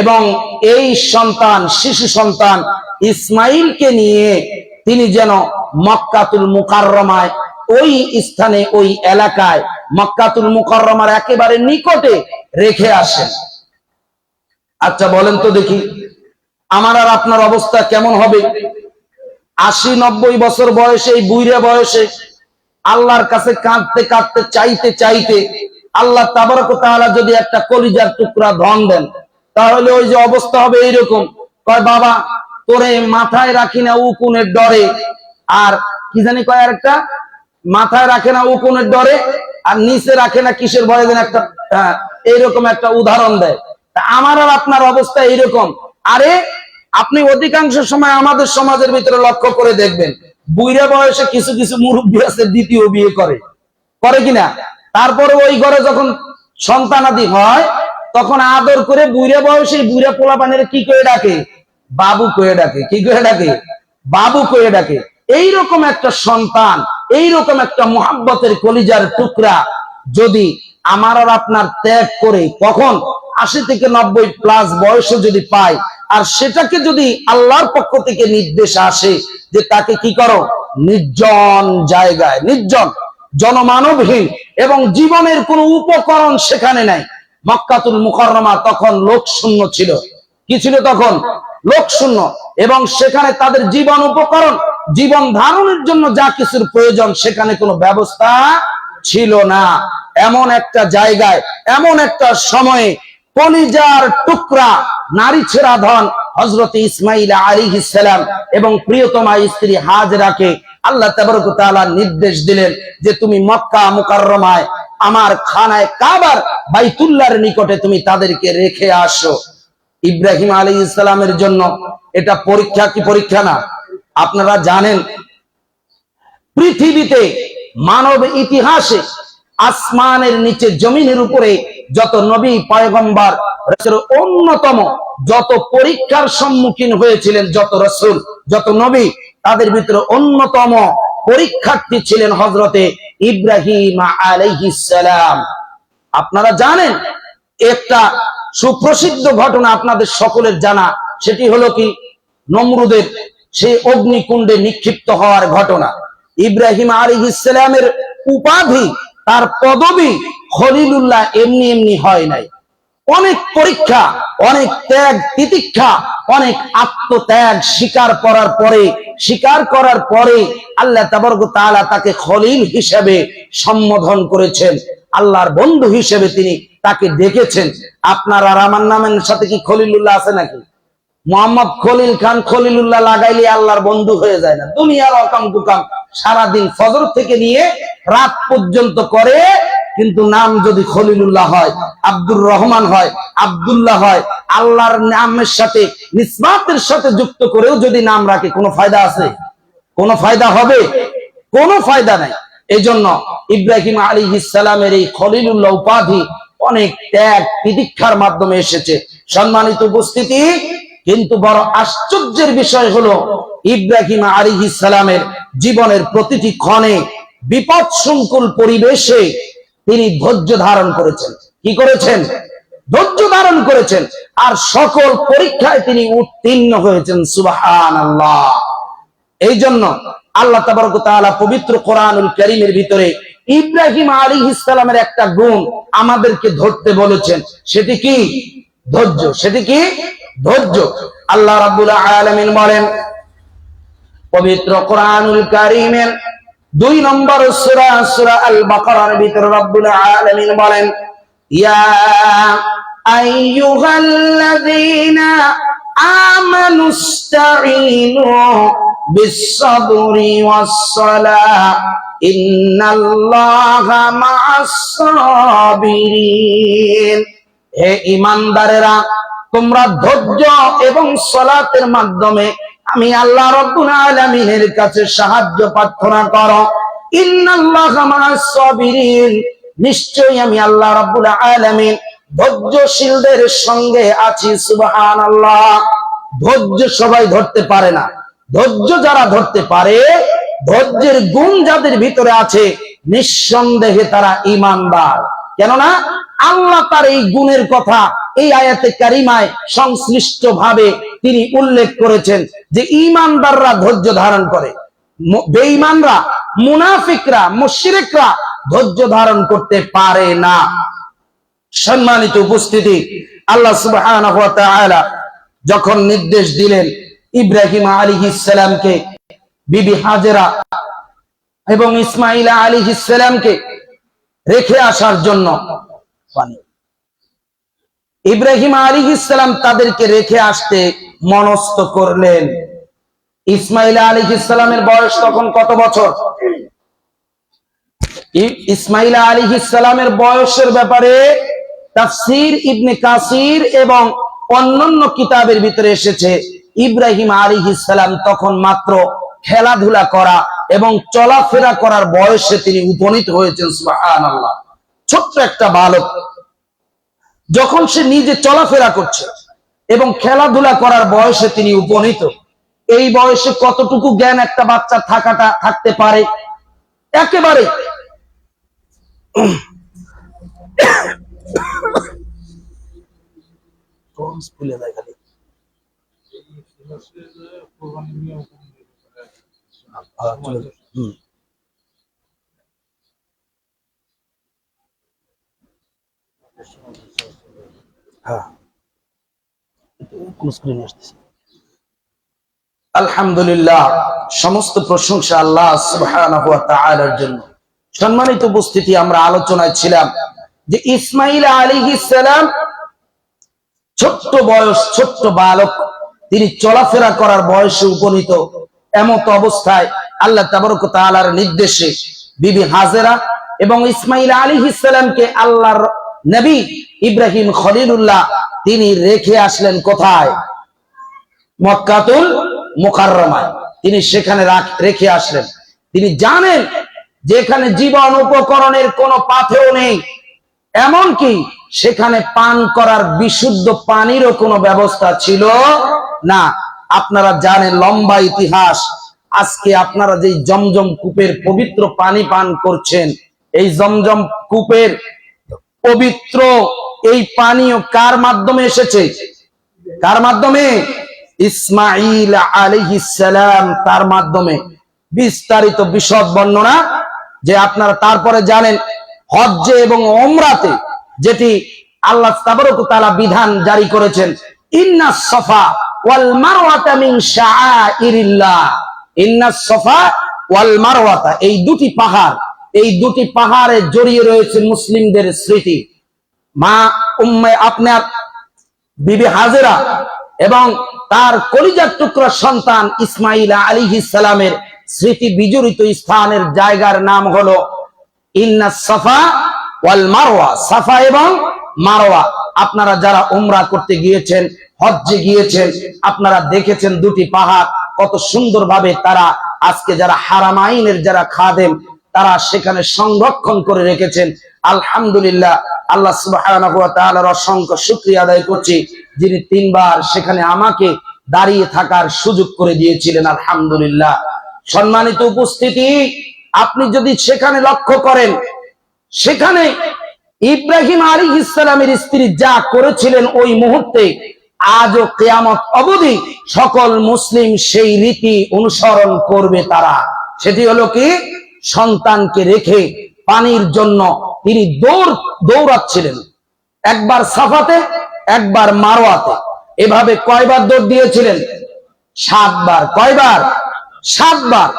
এবং এই সন্তান, শিশু সন্তান ইসমাইলকে নিয়ে তিনি যেন মক্কাতুল মুকাররমায়, ওই স্থানে, ওই এলাকায়, মক্কাতুল মুকাররমার একেবারে নিকটে রেখে আসেন। আচ্ছা বলেন তো দেখি, আমার আর আপনার অবস্থা কেমন হবে? 80-90 বছর বয়সে, এই বুইড়া বয়সে আল্লাহর কাছে কাঁদতে কাঁদতে, চাইতে চাইতে আল্লাহ তাবারক ওয়া তাআলা যদি একটা কলিজার টুকরা ধন দেন, তাহলে ওই যে অবস্থা হবে এইরকম, কয় বাবা তোরে মাথায় রাখি না উকুনের ডরে, আর কি জানি কয় আরেকটা, মাথায় রাখে না উকুনের ডরে আর নিচে রাখে না কিসের ভয়ে, যেন একটা এইরকম একটা উদাহরণ দেয়। আমার আর আপনার অবস্থা এইরকম। আরে আপনি অধিকাংশ সময় আমাদের সমাজের ভিতরে লক্ষ্য করে দেখবেন, বুইড়া বয়সে কিছু কিছু মুরব্বী আছে দ্বিতীয় বিয়ে করে কিনা? তারপরে ওই ঘরে যখন সন্তানাদি হয় তখন আদর করে বুইড়া বয়সে বুইড়া পোলাপানের কি করে ডাকে? বাবু কয়ে ডাকে। কি করে ডাকে? বাবু কয়ে ডাকে। এইরকম একটা সন্তান, এইরকম একটা মুহাব্বতের কলিজার টুকরা যদি আমার আর আপনার ত্যাগ করে কখন 80 থেকে 90 প্লাস বয়সে যদি পাই, আর সেটাকে যদি আল্লাহর পক্ষ থেকে নির্দেশ আসে যে তাকে কি করো, নির্জন জায়গায়, নির্জন জনমানবহীন এবং জীবনের কোন উপকরণ সেখানে নাই। মক্কাতুল মুকাররমা তখন লোক শূন্য ছিল। কি ছিল তখন? লোক শূন্য। এবং সেখানে তাদের জীবন উপকরণ, জীবন ধারণের জন্য যা কিছুর প্রয়োজন, সেখানে কোনো ব্যবস্থা ছিল না। এমন একটা জায়গায়, এমন একটা সময়ে কলিজার টুকরা নারী ছেড়া ধন হযরত ইসমাইল আলাইহিস সালাম এবং প্রিয়তমা স্ত্রী হাজেরাকে আল্লাহ তাবারক ওয়া তাআলা নির্দেশ দিলেন যে তুমি মক্কা মুকাররমায় আমার খানায় কাবার বাইতুল্লাহর নিকটে তুমি তাদেরকে রেখে আসো। ইব্রাহিম আলাইহিস সালামের জন্য এটা পরীক্ষা কি পরীক্ষা না? আপনারা জানেন পৃথিবীতে মানব ইতিহাসে আসমানের নিচে জমিনের উপরে যত নবী পয়গম্বর অন্যতম যত পরীক্ষার সম্মুখীন হয়েছিলেন, যত রাসূল, যত নবী, তাদের ভিতরে অন্যতম পরীক্ষার্থী ছিলেন হযরতে ইব্রাহিম আলাইহিস সালাম। আপনারা জানেন একটা সুপ্রসিদ্ধ ঘটনা আপনাদের সকলের জানা, সেটি হলো কি নমরুদের সেই অগ্নিকুণ্ডে নিক্ষিপ্ত হওয়ার ঘটনা। ইব্রাহিম আলাইহিস সালামের উপাধি, তার পদবী খলিলুল্লাহ এমনি এমনি হয় নাই। অনেক পরীক্ষা, অনেক ত্যাগ তিতিক্ষা, অনেক আত্মত্যাগ স্বীকার করার পরে আল্লাহ তাবারক ওয়া তাআলা তাকে খলিল হিসেবে সম্বোধন করেছেন, আল্লাহর বন্ধু হিসেবে তিনি তাকে ডেকেছেন। আপনার আর আমার নামের সাথে কি খলিলুল্লাহ আছে নাকি? মোহাম্মদ খলিল খান খলিলুল্লাহ লাগাইলে আল্লাহর বন্ধু হয়ে যায় না। দুনিয়ার অকাম কুকাম সারাদিন ফজর থেকে নিয়ে রাত পর্যন্ত করে, কিন্তু নাম যদি খলিলুল্লাহ হয়, আব্দুর রহমান হয়, আব্দুল্লাহ হয়, আল্লাহর নামের সাথে নিসবাতের সাথে যুক্ত করেও যদি নাম রাখে, কোনো ফায়দা আছে? কোনো ফায়দা হবে? কোনো ফায়দা নাই। এই জন্য ইব্রাহিম আলাইহিস সালামের এই খলিলুল্লাহ উপাধি অনেক ত্যাগ তিতিক্ষার মাধ্যমে এসেছে। সম্মানিত উপস্থিতি, কিন্তু বড় আশ্চর্যের বিষয় হলো ইব্রাহিম আলাইহিস সালামের জীবনের প্রতিটি ক্ষণে বিপদ সংকুল পরিবেশে তিনি ধৈর্য ধারণ করেছেন। কি করেছেন? ধৈর্য ধারণ করেছেন। আর সকল পরীক্ষায় তিনি উত্তীর্ণ হয়েছেন। সুবহানাল্লাহ। এই জন্য আল্লাহ তাবারক ওয়া তাআলা পবিত্র কোরআনুল কারীমের ভিতরে ইব্রাহিম আলাইহিস সালামের একটা গুণ আমাদেরকে ধরতে বলেছেন। সেটি কি? ধৈর্য। সেটি কি? ধৈর্য। আল্লাহ রাব্বুল আলামিন বলেন পবিত্র কোরআনুল কারীমের 2 নম্বর সূরা সূরা আল বাকারার ভিতরে রব্বুল আলামিন বলেন, ইয়া আইয়ুহাল্লাযীনা আমানুস্তাঈনু বিস-সাবরি ওয়াস-সালাহ ইন্নাল্লাহা মা'আস-সাবিরিন। হে ঈমানদারেরা, তোমরা ধৈর্য এবং সালাতের মাধ্যমে আমি আল্লাহ রাব্বুল আলামিনের কাছে সাহায্য প্রার্থনা করো। ইন্নাল্লাহা মা'আস-সাবিরিন, নিশ্চয়ই আমি আল্লাহ রাব্বুল আলামিন ধৈর্যশীলদের সঙ্গে আছি। সুবহানাল্লাহ। ধৈর্য সবাই ধরতে পারে না, ধৈর্য যারা ধরতে পারে, ধৈর্যের গুণ যাদের ভিতরে আছে, নিঃসন্দেহে তারা ঈমানদার। কেননা আল্লাহ তার এই গুণের কথা এই আয়াতে কারিমায় সংশ্লিষ্ট ভাবে তিনি উল্লেখ করেছেন যে ঈমানদাররা ধৈর্য ধারণ করে, বেঈমানরা, মুনাফিকরা, মুশরিকরা ধৈর্য ধারণ করতে পারে না। সম্মানিত উপস্থিতি, আল্লাহ সুবহানাহু ওয়া তাআলা যখন নির্দেশ দিলেন ইব্রাহিম আলাইহিস সালামকে, বিবি হাজেরা এবং ইসমাঈল আলাইহিস সালামকে রেখে আসার জন্য, ইব্রাহিম আলাইহিস সালাম তাদেরকে রেখে আসতে মনস্থ করলেন। ইসমাঈল আলাইহিস সালামের বয়স তখন কত বছর? ইসমাঈল আলাইহিস সালামের বয়সের ব্যাপারে তাফসীর ইবনে কাসির এবং অন্যান্য কিতাবের ভিতরে এসেছে, ইব্রাহিম আলাইহিস সালাম তখন মাত্র খেলাধুলা করা এবং চলাফেরা করার বয়সে তিনি উপনীত হয়েছেন। সুবহানাল্লাহ। ছোট্ট একটা বালক যখন সে নিজে চলাফেরা করছে এবং খেলাধুলা করার বয়সে তিনি উপনীত, এই বয়সে কতটুকু জ্ঞান একটা বাচ্চা থাকতে পারে? একেবারে আলহামদুলিল্লাহ, সমস্ত প্রশংসা আল্লাহ সুবহানাহু ওয়া তাআলার জন্য। সম্মানিত উপস্থিতি, আমরা আলোচনায় ছিলাম যে ইসমাঈল আলাইহিস সালাম ছোট্ট বয়স, ছোট্ট বালক, তিনি চলাফেরা করার বয়সে উপনীত। এমত অবস্থায় আল্লাহ তাবারক ওয়া তাআলার নির্দেশে বিবি হাজেরা এবং ইসমাঈল আলাইহিস সালামকে আল্লাহর নবী ইব্রাহিম খলিলুল্লাহ তিনি রেখে আসলেন কোথায়? মক্কাতুল মুকাররমায়। তিনি সেখানে রেখে আসলেন। তিনি জানেন যে এখানে জীবন উপকরণের কোনো পাথেও নেই, এমনকি সেখানে পান করার বিশুদ্ধ পানিরও কোনো ব্যবস্থা ছিল না। আপনারা জানেন, লম্বা ইতিহাস। আজকে আপনারা যে জমজম কূপের পবিত্র পানি পান করছেন, এই জমজম কূপের পবিত্র এই পানীয় কার মাধ্যমে এসেছে? কার মাধ্যমে? ইসমাঈল আলাইহিস সালাম তার মাধ্যমে। বিস্তারিত বিশদ বর্ণনা যে আপনারা তারপরে জানেন, হজ্জে এবং ওমরাতে যেটি আল্লাহ তাবারক ওয়া তাআলা বিধান জারি করেছেন, ইন্নাস সাফা ওয়াল মারওয়াতা মিন শাআইরিল্লাহ। ইন্নাস সাফা ওয়াল মারওয়াতা, এই দুটি পাহাড়, এই দুটি পাহাড়ে জড়িয়ে রয়েছে মুসলিমদের স্মৃতি। মা উম্মে আপনার বিবি হাজেরা এবং তার কলিজার টুকরা সন্তান ইসমাঈল আলাইহিস সালামের স্মৃতি বিজড়িত স্থানের জায়গার নাম হলো ইন্নাস সাফা ওয়াল মারওয়া। সাফা এবং মারওয়া। আপনারা যারা উমরা করতে গিয়েছেন, হজ্জে গিয়েছেন, আপনারা দেখেছেন দুটি পাহাড় কত সুন্দরভাবে তারা আজকে যারা হারামাইনের যারা খাদেম, তারা সেখানে সংরক্ষণ করে রেখেছেন। আলহামদুলিল্লাহ, আল্লাহ সুবহানাহু ওয়া তাআলার অসংখ্য শুকরিয়া আদায় করছি, যিনি 3 বার সেখানে আমাকে দাঁড়িয়ে থাকার সুযোগ করে দিয়েছিলেন। আলহামদুলিল্লাহ। সম্মানিত উপস্থিতি, আপনি যদি সেখানে লক্ষ্য করেন, সেখানে ইব্রাহিম আলাইহিস সালামের স্ত্রী যা করেছিলেন ওই মুহূর্তে, আজও কিয়ামত অবধি সকল মুসলিম সেই রীতি অনুসরণ করবে। তারা সেটি হলো কি, সন্তানকে রেখে পানির জন্য তিনি দৌড়াচ্ছিলেন, একবার সাফাতে একবার মারওয়াতে। এভাবে কয়বার দৌড় দিয়েছিলেন? 7 বার। কয়বার? 7 বার।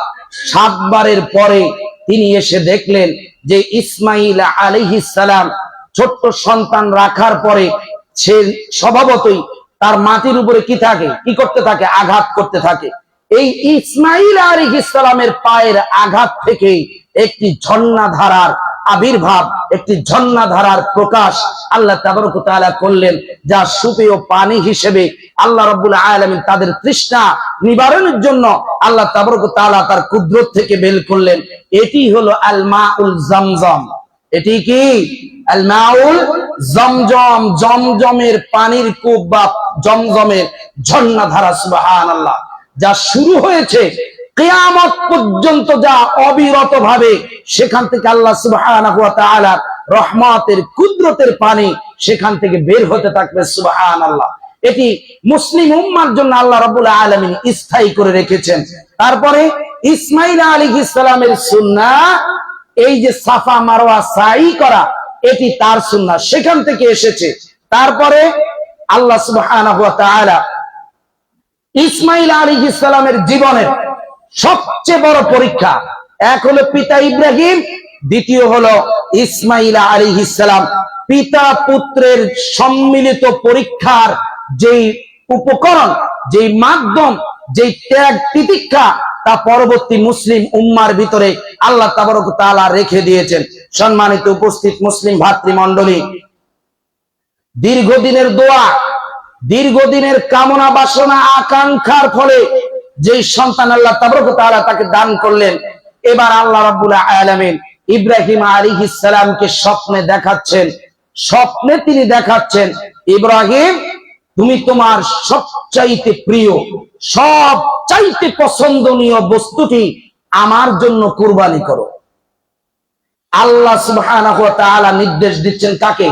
7 বারের পরে তিনি এসে দেখলেন যে ইসমাইল আলাইহিস সালাম ছোট্ট সন্তান রাখার পরে সে স্বভাবতই তার মাটির উপরে কি থাকে, কি করতে থাকে, আঘাত করতে থাকে। এই ইসমাইল আলাইহিস সালামের পায়ের আঘাত থেকে একটি ঝর্ণা ধারার আবির্ভাব, একটি ঝর্ণা ধারার প্রকাশ আল্লাহ তাবারক ওয়া তাআলা করলেন, যা সুপেয় পানি হিসেবে আল্লাহ রাব্বুল আলামিন তাদের তৃষ্ণা নিবারণের জন্য আল্লাহ তাবারক ওয়া তাআলা তার কুদরত থেকে বের করলেন। এটি হলো আল মাউল জমজম। এটি কি? আল মাউল জমজম, জমজমের পানির কূপ বা জমজমের ঝর্ণা ধারা, সুবহানাল্লাহ, যা শুরু হয়েছে কিয়ামত পর্যন্ত, যা অবিরত ভাবে সেখান থেকে আল্লাহ সুবহানাহু ওয়া তাআলা রহমতের কুদরতের পানি সেখান থেকে বের হতে থাকবে, সুবহানাল্লাহ। এটি মুসলিম উম্মার জন্য আল্লাহ রাব্বুল আলামিন স্থায়ী করে রেখেছেন। তারপরে ইসমাইল আলাইহিস সালামের সুন্নাহ, এই যে সাফা মারওয়া সাই করা, এটি তার সুন্নাহ, সেখান থেকে এসেছে। তারপরে আল্লাহ সুবহানাহু ওয়া তাআলা ইসমাইল আলাইহিস সালামের জীবনের সবচেয়ে বড় পরীক্ষা, এক হলো পিতা ইব্রাহিম, দ্বিতীয় হলো ইসমাইল আলাইহিস সালাম। পিতা পুত্রের সম্মিলিত পরীক্ষার যেই উপকরণ, যেই মাধ্যম, যেই ত্যাগ তিতিক্ষা, তা পরবর্তী মুসলিম উম্মার ভিতরে আল্লাহ তাবারক ওয়া তাআলা রেখে দিয়েছেন। সম্মানিত উপস্থিত মুসলিম ভাতৃমণ্ডলী, দীর্ঘদিনের দোয়া, দীর্ঘদিনের কামনা বাসনা আকাঙ্ক্ষার ফলে যেই সন্তান আল্লাহ তাবারক ওয়া তাআলা তাকে দান করলেন, এবার আল্লাহ রাব্বুল আলামিন ইব্রাহিম আলাইহিস সালামকে স্বপ্নে দেখাচ্ছেন। স্বপ্নে তিনি দেখাচ্ছেন, ইব্রাহিম, তুমি তোমার সবচাইতে প্রিয়, সবচাইতে পছন্দনীয় বস্তুটি আমার জন্য কুরবানি করো। আল্লাহ সুবহানাহু ওয়া তাআলা নির্দেশ দিচ্ছেন কাকে?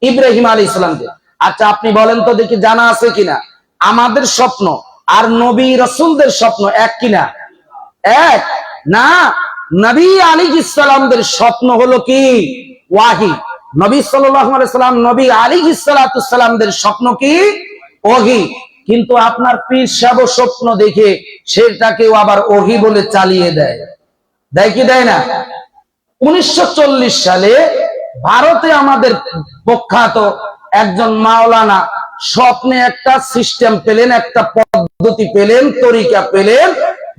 ইব্রাহিম আলাইহিস সালামকে। আচ্ছা, আপনি বলেন তো দেখি, জানা আছে কিনা আমাদের স্বপ্ন আর নবী রাসূলদের স্বপ্ন এক কিনা? এক না। নবী আলাইহিস সালামদের স্বপ্ন হলো কি? ওয়াহি। নবী সাল্লাল্লাহু আলাইহি সাল্লাম, নবী আলাইহিস সালাতুস সালামদের স্বপ্ন কি? ওহী। কিন্তু আপনার পীর সাহেব স্বপ্ন দেখে সেটাকেও আবার ওহী বলে চালিয়ে দেয়, দেয় কি দেয় না? 1940 সালে ভারতে আমাদের প্রখ্যাত একজন মাওলানা স্বপ্নে একটা সিস্টেম পেলেন, একটা পদ্ধতি পেলেন, তরিকা পেলেন,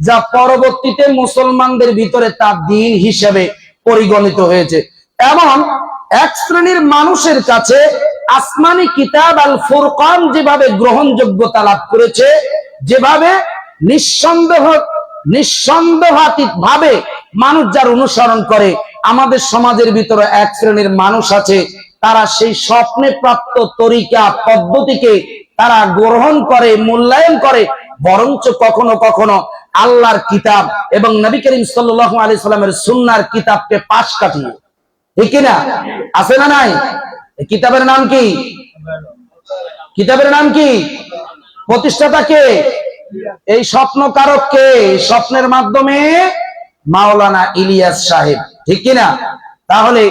যা পরবর্তীতে মুসলমানদের ভিতরে তার দ্বীন হিসেবে পরিগণিত হয়েছে। এমন এক শ্রেণীর মানুষের কাছে আসমানি কিতাব আল ফুরকান যেভাবে গ্রহণযোগ্যতা লাভ করেছে, যেভাবে নিঃসন্দেহাতীত ভাবে মানুষ যার অনুসরণ করে, আমাদের সমাজের ভিতরে এক শ্রেণীর মানুষ আছে, তারা সেই স্বপ্নে প্রাপ্ত তরিকা পদ্ধতিকে তারা গ্রহণ করে, মূল্যায়ন করে, বরঞ্চ কখনো কখনো আল্লাহর কিতাব এবং নবী করিম সাল্লাল্লাহু আলাইহি সাল্লামের সুন্নাহর কিতাবকে পাশ কাটিয়ে, ঠিক কিনা? আছে না নাই? কিতাবের নাম কি? কিতাবের নাম কি? প্রতিষ্ঠাতা কে? এই স্বপ্নকারক কে? স্বপ্নের মাধ্যমে মাওলানা ইলিয়াস সাহেব, ঠিক কিনা? তাহলে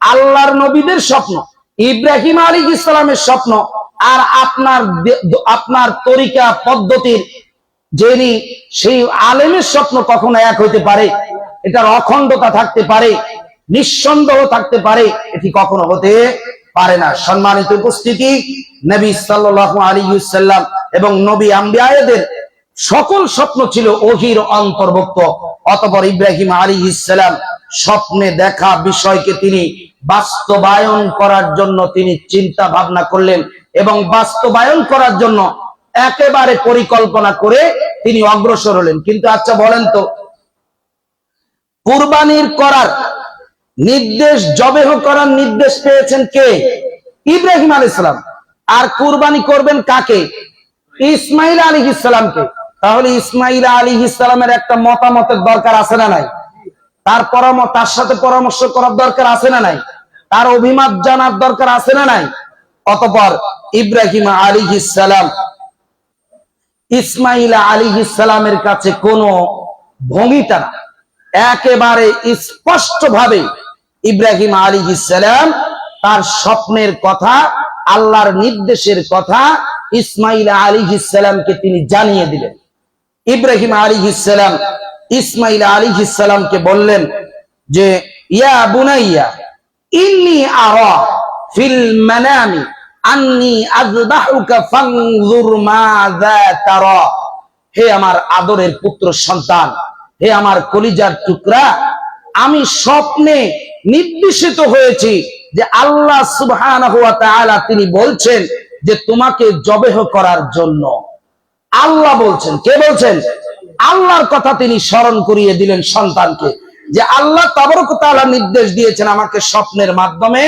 আল্লাহর নবীদের স্বপ্ন, ইব্রাহিম আলাইহিস সালামের স্বপ্ন আর আপনার তরিকা পদ্ধতির যিনি সেই আলেমের স্বপ্ন কখনো এক হইতে পারে? এটার অখণ্ডতা থাকতে পারে, নিঃসন্দেহ থাকতে পারে, এটি কখনো হতে পারে না। সম্মানিত উপস্থিতি, নবী সাল্লাল্লাহু আলাইহি ওয়াসাল্লাম এবং নবী আম্বিয়াদের সকল স্বপ্ন ছিল ওহীর অন্তর্ভুক্ত। অতঃপর ইব্রাহিম আলাইহিস সালাম স্বপ্নে দেখা বিষয়কে তিনি বাস্তবায়ন করার জন্য তিনি চিন্তা ভাবনা করলেন এবং বাস্তবায়ন করার জন্য একেবারে পরিকল্পনা করে তিনি অগ্রসর হলেন। কিন্তু আচ্ছা বলেন তো, কুরবানির করার নির্দেশ, জবেহ করার নির্দেশ পেয়েছেন কে? ইব্রাহিম আলাইহিস সালাম। আর কুরবানি করবেন কাকে? ইসমাইল আলাইহিস সালামকে। তাহলে ইসমাইল আলাইহিস সালামের একটা মতামতের দরকার আছে না নাই? তার সাথে পরামর্শ করার দরকার আছে না নাই? তার অভিমত জানার দরকার আছে না নাই? অতঃপর ইব্রাহিম আলাইহিস সালাম ইসমাইল আলাইহিস সালামের কাছে কোনো ভঙ্গিটা না, একেবারে স্পষ্ট ভাবে ইব্রাহিম আলাইহিস সালাম তার স্বপ্নের কথা, আল্লাহর নির্দেশের কথা ইসমাইল আলাইহিস সালামকে তিনি জানিয়ে দিলেন। ইব্রাহিম আলাইহিস সালাম ইসমাইল আলাইহিস সালামকে বললেন যে ইয়া বুনাইয়া ইন্নী আরা ফিল মানামি আন্নী আযবাহুকা ফানজুর মাযা তারা। হে আমার আদরের পুত্র সন্তান, হে আমার কলিজার টুকরা, আমি স্বপ্নে নির্দেশিত হয়েছি যে আল্লাহ সুবহানাহু ওয়া তাআলা তিনি বলছেন যে তোমাকে জবেহ করার জন্য। আল্লাহ বলছেন, কে বলছেন? আল্লাহর কথা তিনি স্মরণ করিয়ে দিলেন সন্তানকে, যে আল্লাহ তাবারক ওয়া তাআলা নির্দেশ দিয়েছেন আমাকে স্বপ্নের মাধ্যমে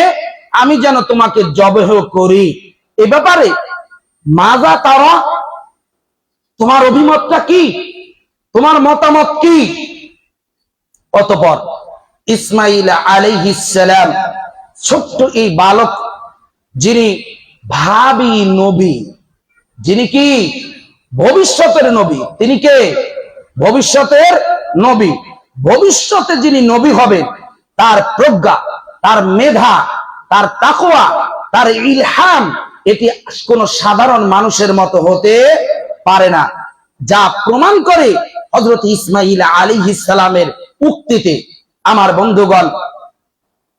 আমি যেন তোমাকে জবেহ করি। এ ব্যাপারে মাজা তারা, তোমার অভিমতটা কি, তোমার মতামত কি? অতঃপর ইসমাইল আলাইহিস সালাম, ছোট্ট এই বালক, যিনি ভাবী নবী, যিনি কি ভবিষ্যতের নবী, তিনি কে? ভবিষ্যতের নবী। ভবিষ্যতে যিনি নবী হবেন তার প্রজ্ঞা, তার মেধা, তার তাকওয়া, তার ইলহাম, এটি কোন সাধারণ মানুষের মতো হতে পারে না। যা প্রমাণ করে হযরত ইসমাইল আলাইহিস সালামের উক্তিতে। আমার বন্ধুগণ,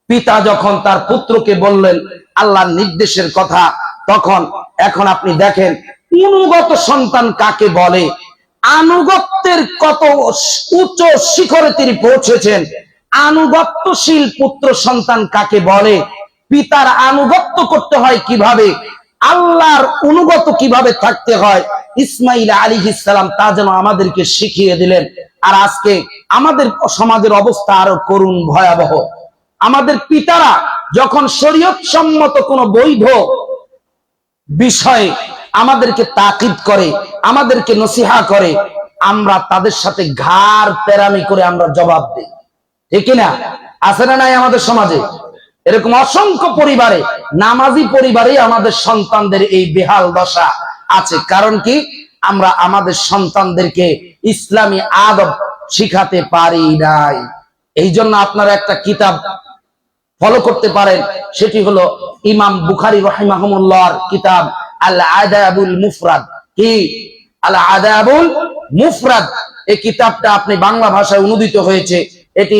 পিতা যখন তার পুত্রকে বললেন আল্লাহর নির্দেশের কথা, তখন এখন আপনি দেখেন অনুগত সন্তান কাকে বলে, আনুগত্যের কত উচ্চ শিখরে তিনি পৌঁছেছেন। আনুগত্যশীল পুত্র সন্তান কাকে বলে, পিতার আনুগত্য করতে হয় কিভাবে, আল্লাহর অনুগত কিভাবে থাকতে হয়, ইসমাইল আলাইহিস সালাম তা যেন আমাদেরকে শিখিয়ে দিলেন। আর আজকে আমাদের সমাজের অবস্থা আরো করুণ, ভয়াবহ। আমাদের পিতারা যখন শরীয়ত সম্মত কোন বৈধ বিষয়ে আমাদেরকে তাকিদ করে, আমাদেরকে নসিহা করে, আমরা তাদের সাথে ঘাড় তেরামি করে আমরা জবাব দিই, ঠিক না? আছে না নাই আমাদের সমাজে? এরকম অসংখ্য পরিবারে, নামাজি পরিবারে আমাদের সন্তানদের এই বেহাল দশা আছে। কারণ কি? আমরা আমাদের সন্তানদেরকে ইসলামী আদব শিখাতে পারি নাই। এই জন্য আপনারা একটা কিতাব ফলো করতে পারেন, সেটি হলো ইমাম বুখারী রাহিমাহুল্লাহর কিতাব আল আদাবুল মুফরাদ। কি? আল আদাবুল মুফরাদ। এই কিতাবটা আপনি বাংলা ভাষায় অনুদিত হয়েছে। এটি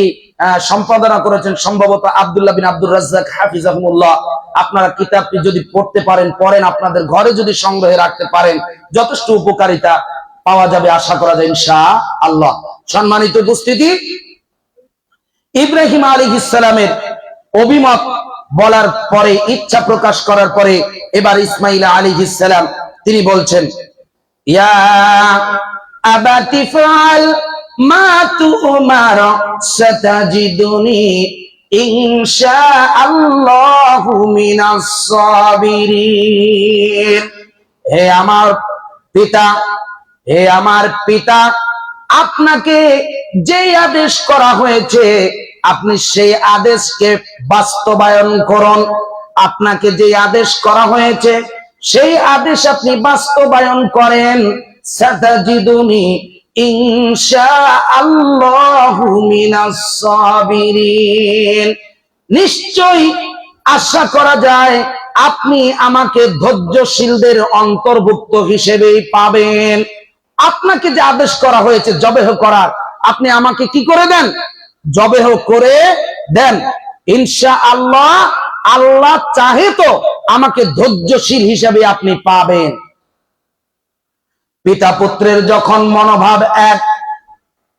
সম্পাদনা করেছেন সম্ভবত আব্দুল্লাহ বিন আব্দুর রাজ্জাক হাফিজাহুল্লাহ। আপনারা কিতাবটি যদি পড়তে পারেন, পড়েন, আপনাদের ঘরে যদি সংগ্রহে রাখতে পারেন, যথেষ্ট উপকারিতা পাওয়া যাবে আশা করা যায় ইনশাআল্লাহ। সম্মানিত উপস্থিতি, ইব্রাহিম আলাইহিস সালামের অভিমত বলার পরে, ইচ্ছা প্রকাশ করার পরে, এবার ইসমাইল আলাইহিস সালাম তিনি বলছেন ইয়া আবাতি ফাআল মা তুমার সাতাজিদুনি ইনশাআল্লাহু মিনাস সাবিরিন। হে আমার পিতা, হে আমার পিতা, আপনাকে যে আদেশ করা হয়েছে আপনি সেই আদেশকে বাস্তবায়ন করুন। আপনাকে যে আদেশ করা হয়েছে সেই আদেশ আপনি বাস্তবায়ন করেন। সাতাজিদুনি ইনশাআল্লাহু মিনাস সাবিরিন। নিশ্চয়ই আশা করা যায় আপনি আমাকে ধৈর্যশীলদের অন্তর্ভুক্ত হিসেবেই পাবেন। আপনাকে যে আদেশ করা হয়েছে জবেহ করার, আপনি আমাকে কি করে দেন? জবেহ করে দেন। ইনশাআল্লাহ, আল্লাহ চাহে তো আমাকে ধৈর্যশীল হিসেবে আপনি পাবেন। পিতা পুত্রের যখন মনোভাব এক,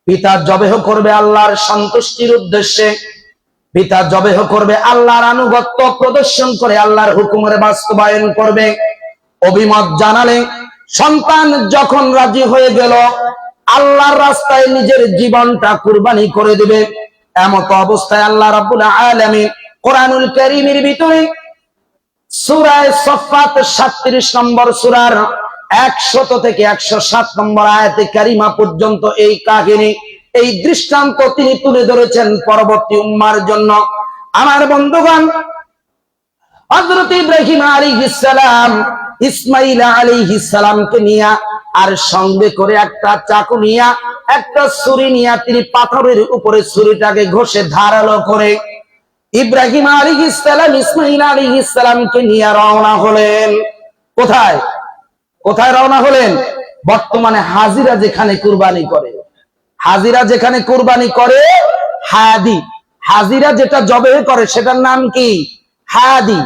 পিতা জবেহ করবে আল্লাহর সন্তুষ্টির উদ্দেশ্যে, পিতা জবেহ করবে আল্লাহর আনুগত্য প্রদর্শন করে, আল্লাহর হুকুমের বাস্তবায়ন করবে। অভিমত জানালে সন্তান যখন রাজি হয়ে গেল, আল্লাহর রাস্তায় নিজের জীবনটা কুরবানি করে দিবে, এমত অবস্থায় আল্লাহ রাব্বুল আলামিন কোরআনুল কারীমের ভিতরে সূরা সাফফাত 37 নম্বর সূরার 100 থেকে 107 নম্বর আয়াতে কারিমা পর্যন্ত এই কাহিনী, এই দৃষ্টান্ত তিনি তুলে ধরেছেন পরবর্তী উম্মার জন্য। আমার বন্ধুগণ, হযরত ইব্রাহিম আলাইহিস সালাম ইসমাইল আলাইহিস সালামকে নিয়া, আর সঙ্গে করে একটা চাকু নিয়া, একটা ছুরি নিয়া, তিনি পাথরের উপরে ছুরিটাকে ঘষে ধারালো করে ইব্রাহিম আলাইহিস সালাম ইসমাইল আলাইহিস সালামকে নিয়ে রওনা হলেন। কোথায়? কোথায় রওনা হলেন? বর্তমানে হাজিরা যেখানে কুরবানি করে, হাজিরা যেখানে কুরবানি করে হাদি, হাজিরা যেটা জবেহ করে সেটার নাম কি? হাদি।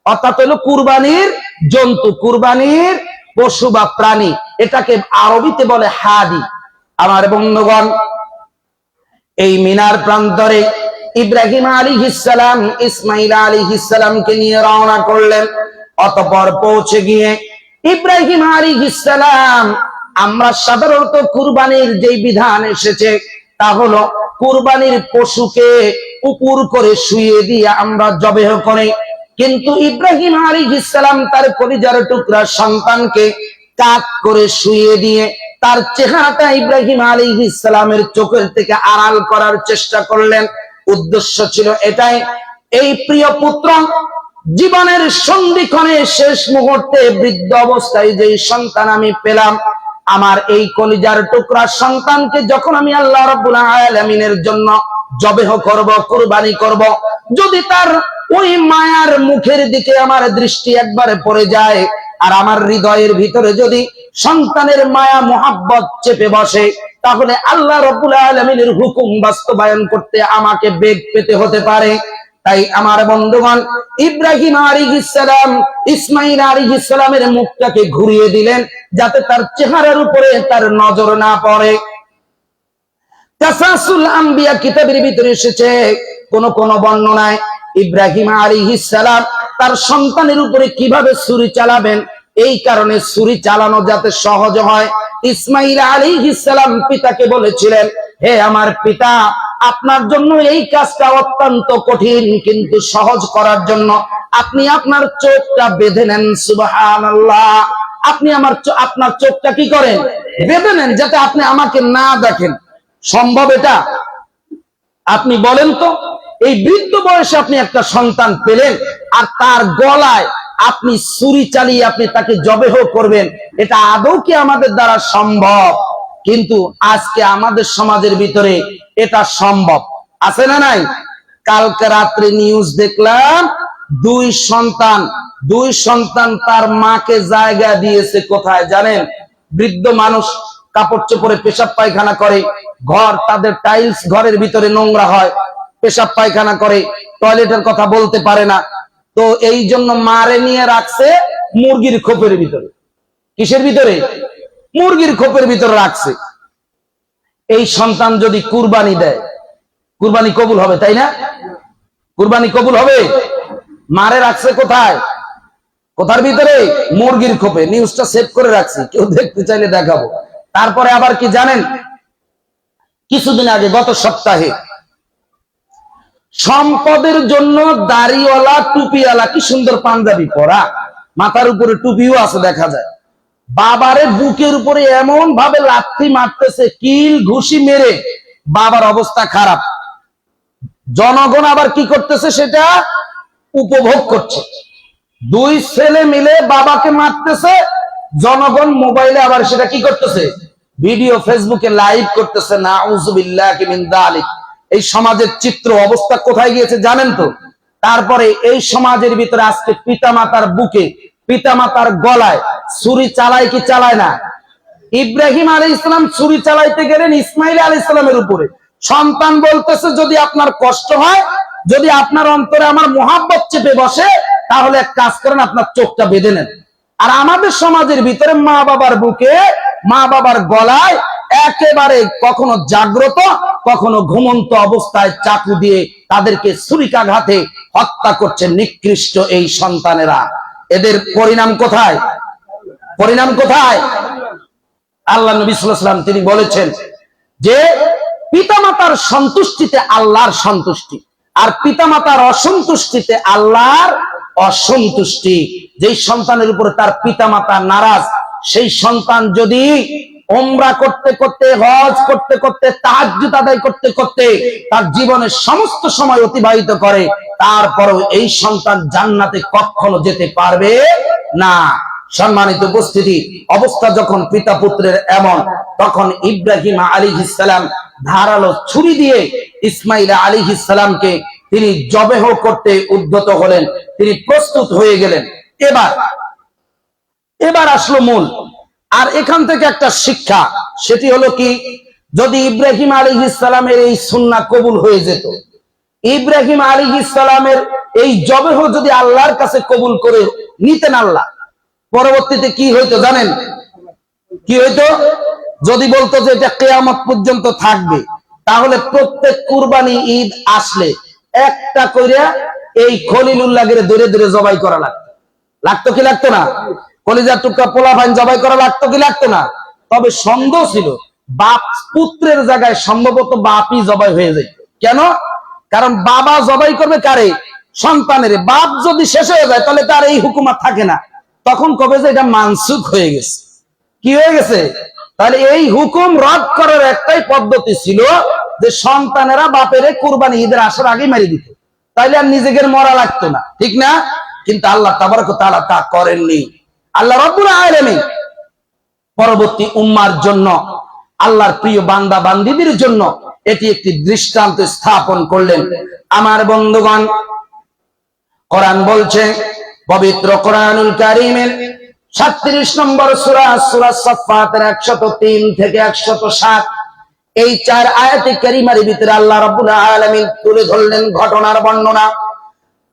অর্থাৎ হলো কুরবানির জন্তু, কুরবানির পশু বা প্রাণী, এটাকে আরবিতে বলে হাদি। আমার বন্ধুগণ, এই মিনার প্রান্তরে ইব্রাহিম আলাইহিস সালাম ইসমাঈল আলাইহিস সালামকে নিয়ে রওনা করলেন। অতঃপর পৌঁছে গিয়ে ইব্রাহিম আলাইহিস সালাম, আমরা সাধারণত কুরবানির যেই বিধান এসেছে তা হলো কুরবানির পশুকে উপর করে শুইয়ে দিয়ে আমরা জবেহ করি, কিন্তু ইব্রাহিম আলাইহিস সালাম তার কলিজার টুকরা সন্তানকে কাত করে শুইয়ে দিয়ে তার চেহারাটা ইব্রাহিম আলাইহিস সালামের চোখের থেকে আড়াল করার চেষ্টা করলেন। উদ্দেশ্য ছিল এটাই, এই প্রিয় পুত্র জীবনের সন্ধিক্ষণে শেষ মুহূর্তে বৃদ্ধ অবস্থায় যে সন্তান আমি পেলাম, আমার এই কলিজার টুকরা সন্তানকে যখন আমি আল্লাহ রাব্বুল আলামিনের জন্য জবেহ করব, কুরবানি করব, যদি তার ওই মায়ার মুখের দিকে আমার দৃষ্টি একবারে পড়ে যায় আর আমার হৃদয়ের ভিতরে যদি সন্তানের মায়া মোহাব্বত চেপে বসে, তাহলে আল্লাহ রাব্বুল আলামিনের হুকুম বাস্তবায়ন করতে আমাকে বেগ পেতে হতে পারে। তাই আমার বন্ধুগণ, ইব্রাহিম আলাইহিস সালাম ইসমাঈল আলাইহিস সালামের মুখটাকে ঘুরিয়ে দিলেন যাতে তার চেহারার উপরে তার নজর না পড়ে। তাসাসুল আম্বিয়া কিতাবের ভিতরে এসেছে কোন কোন বর্ণনায় ইব্রাহিম আলাইহিস সালাম তার সন্তানের উপরে কিভাবে ছুরি চালাবেন, এই কারণে ছুরি চালানো যাতে সহজ হয়, ইসমাঈল আলাইহিস সালাম পিতাকে বলেছিলেন, হে আমার পিতা, আপনার জন্য এই কাজটা অত্যন্ত কঠিন, কিন্তু সহজ করার জন্য আপনি আপনার চোখটা বেঁধে নেন। সুবহানাল্লাহ। আপনি আপনার চোখটা কি করেন? বেঁধে নেন, যাতে আপনি আমাকে না দেখেন। সম্ভব এটা? আপনি বলেন তো, এই বৃদ্ধ বয়সে আপনি একটা সন্তান পেলেন আর তার গলায় আপনি ছুরি চালিয়ে আপনি তাকে জবেহ করবেন, এটা আদৌ কি আমাদের দ্বারা সম্ভব? কিন্তু আজকে আমাদের সমাজের ভিতরে এটা সম্ভব আছে না নাই? কালকে রাত্রে নিউজ দেখলাম, দুই সন্তান তার মাকে জায়গা দিয়েছে কোথায় জানেন? বৃদ্ধ মানুষ কাপড় চোপড়ে পেশাব পায়খানা করে, ঘর তাদের টাইলস ঘরের ভিতরে নোংরা হয়, পেশাব পায়খানা করে, টয়লেটের কথা বলতে পারে না, তো এই জন্য মারে নিয়ে রাখছে মুরগির খোপের ভিতরে। কিসের ভিতরে? মুরগির খোপের ভিতরে রাখছে। এই সন্তান যদি কুরবানি দেয়, কুরবানি কবুল হবে, তাই না? কুরবানি কবুল হবে। মারে রাখছে কোথায়? কোথার ভিতরে? মুরগির খোপে। নিউজটা সেভ করে রাখছি, কেউ দেখতে চাইলে দেখাবো। তারপরে আবার কি জানেন, কিছুদিন আগে গত সপ্তাহে সম্পদের জন্য দাড়িওয়ালা টুপিওয়ালা, কি সুন্দর পাঞ্জাবি পরা, মাথার উপরে টুপিও আছে দেখা যায়, বাবারে বুকের উপরে এমন ভাবে লাথি মারতেছে, কিল ঘুষি মেরে বাবার অবস্থা খারাপ। জনগণ আবার কি করতেছে, সেটা উপভোগ করছে। দুই ছেলে মিলে বাবাকে মারতেছে, জনগণ মোবাইলে আবার সেটা কি করতেছে, ভিডিও ফেসবুকে লাইভ করতেছে। নাউযুবিল্লাহি মিন যালিক। এই সমাজের চিত্র অবস্থা কোথায় গিয়েছে জানেন তো? তারপরে এই সমাজের ভিতরে আজকে পিতামাতার বুকে, পিতামাতার গলায় ছুরি চালায় কি চালায় না? ইব্রাহিম আলাইহিস সালাম ছুরি চালাইতে গেলেন ইসমাঈল আলাইহিস সালামের উপরে। সন্তান বলতেছে, যদি আপনার কষ্ট হয়, যদি আপনার অন্তরে আমার মোহাব্বত চেপে বসে, তাহলে এক কাজ করেন, আপনার চোখটা বেঁধে নেন। আর আমাদের সমাজের ভিতরে মা বাবার বুকে, মা বাবার গলায় একেবারে কখনো জাগ্রত কখনো ঘুমন্ত অবস্থায় চাকু দিয়ে তাদেরকে ছুরিকাঘাতে হত্যা করছে নিকৃষ্ট এই সন্তানেরা। এদের পরিণাম কোথায়? পরিণাম কোথায়? আল্লাহ নবী সাল্লাল্লাহু আলাইহি ওয়াসাল্লাম তিনি বলেছেন যে পিতামাতার সন্তুষ্টিতে আল্লাহর সন্তুষ্টি, আর পিতামাতার অসন্তুষ্টিতে আল্লাহর অসন্তুষ্টি। যেই সন্তানের উপরে তার পিতামাতা নারাজ, সেই সন্তান যদি উমরা করতে করতে, হজ করতে করতে, তাহাজ্জুদ আদায় করতে করতে তার জীবনের সমস্ত সময় অতিবাহিত করে, তারপরেও এই সন্তান জান্নাতে কখনো যেতে পারবে না। সম্মানিত উপস্থিতি, অবস্থা যখন পিতা পুত্রের এমন, তখন ইব্রাহিম আলাইহিস সালাম ধারালো ছুরি দিয়ে ইসমাঈল আলাইহিস সালামকে তিনি জবেহ করতে উদ্যত হলেন, তিনি প্রস্তুত হয়ে গেলেন। এবার আসলো মূল। আর এখান থেকে একটা শিক্ষা, সেটি হলো কি, যদি ইব্রাহিম আলাইহিস সালামের এই সুন্নাহ কবুল হয়ে যেত, ইব্রাহিম আলাইহিস সালামের এই জবেহ যদি আল্লাহর কাছে কবুল করে নিতেন আল্লাহ, পরবর্তীতে কি হইতো জানেন? কি হইতো? যদি বলতো যে এটা কিয়ামত পর্যন্ত থাকবে, তাহলে প্রত্যেক কুরবানি ঈদ আসলে একটা কইরা এই খলিলুল্লাহকে ধরে ধরে জবাই করা লাগতো। লাগতো কি লাগতো না? কলিজার টুকরা পোলা ভাইন জবাই করা লাগতো কি লাগতো না? তবে সন্দেহ ছিল, বাপ পুত্রের জায়গায় সম্ভবত বাপই জবাই হয়ে যেত। কেন? কারণ বাবা জবাই করবে কারে? সন্তানের। বাপ যদি শেষ হয়ে যায় তাহলে তার এই হুকুমত থাকে না, তখন কবে যে এটা মানসুখ হয়ে গেছে। কি হয়ে গেছে? তাহলে এই হুকুম রদ করার একটাই পদ্ধতি ছিল যে সন্তানেরা বাপেরে কুরবানি ঈদের আসার আগে মেরে দিত, তাইলে আর নিজেদের মরা লাগতো না, ঠিক না? কিন্তু আল্লাহ তাবারক ওয়া তাআলা তা করেননি। আল্লাহ রাব্বুল আলামিন পরবর্তী উম্মার জন্য, আল্লাহর প্রিয় বান্দা বান্দীদের জন্য এটি একটি দৃষ্টান্ত স্থাপন করলেন। আমার বন্ধুগণ, কোরআন বলছে, পবিত্র কোরআনুল কারীমের 37 নম্বর সূরা, সূরা সাফফাতের 103 থেকে 107, এই 4 আয়াতে কারীমার ভিতরে আল্লাহ রাব্বুল আলামিন তুলে ধরলেন ঘটনার বর্ণনা।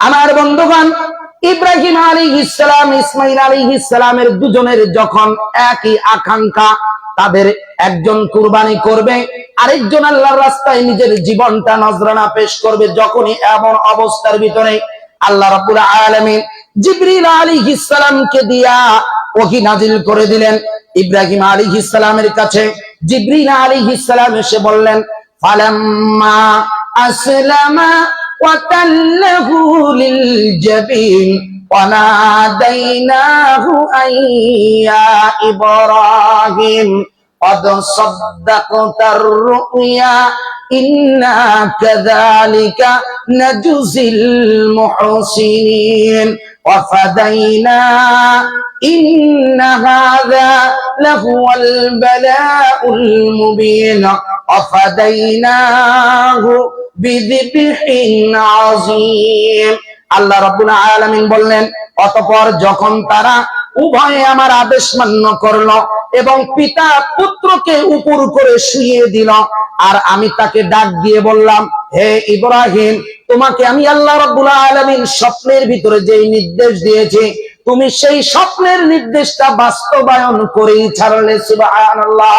আমার বন্ধুগণ, ইব্রাহিম আলাইহিস সালাম, ইসমাঈল আলাইহিস সালামের দুজনের যখন একই আকাঙ্ক্ষা, তাদের একজন কুরবানি করবে, আরেকজন আল্লাহর রাস্তায় নিজের জীবনটা নজরানা পেশ করবে, যখনই এমন অবস্থার ভিতরে আল্লাহ রাব্বুল আলামিন জিবরিল আলাইহিস সালামকে দিয়া ওহী নাজিল করে দিলেন ইব্রাহিম আলাইহিস সালামের কাছে। জিবরিল আলাইহিস সালাম এসে বললেন, ফালাম্মা আসলামা ওয়া তাল্লাহু লিল জাবিন ওয়া নাদাইনাহু আইয়া ইব্রাহিম قد صدقت الرؤيا إنا كذلك نجزي المحسنين وفدينا إن هذا لهو البلاء المبين وفديناه بذبح عظيم। আল্লাহ রাব্বুল আলামিন বললেন, অতঃপর যখন তারা উভয়ে আমার আদেশ মান্য করলো এবং পিতা পুত্রকে উপর করে শুইয়ে দিল, আর আমি তাকে ডাক দিয়ে বললাম, হে ইব্রাহিম, তোমাকে আমি আল্লাহ রাব্বুল আলামিন স্বপ্নের ভিতরে যেই নির্দেশ দিয়েছি, তুমি সেই স্বপ্নের নির্দেশটা বাস্তবায়ন করেই ছাড়লে। সুবহানাল্লাহ।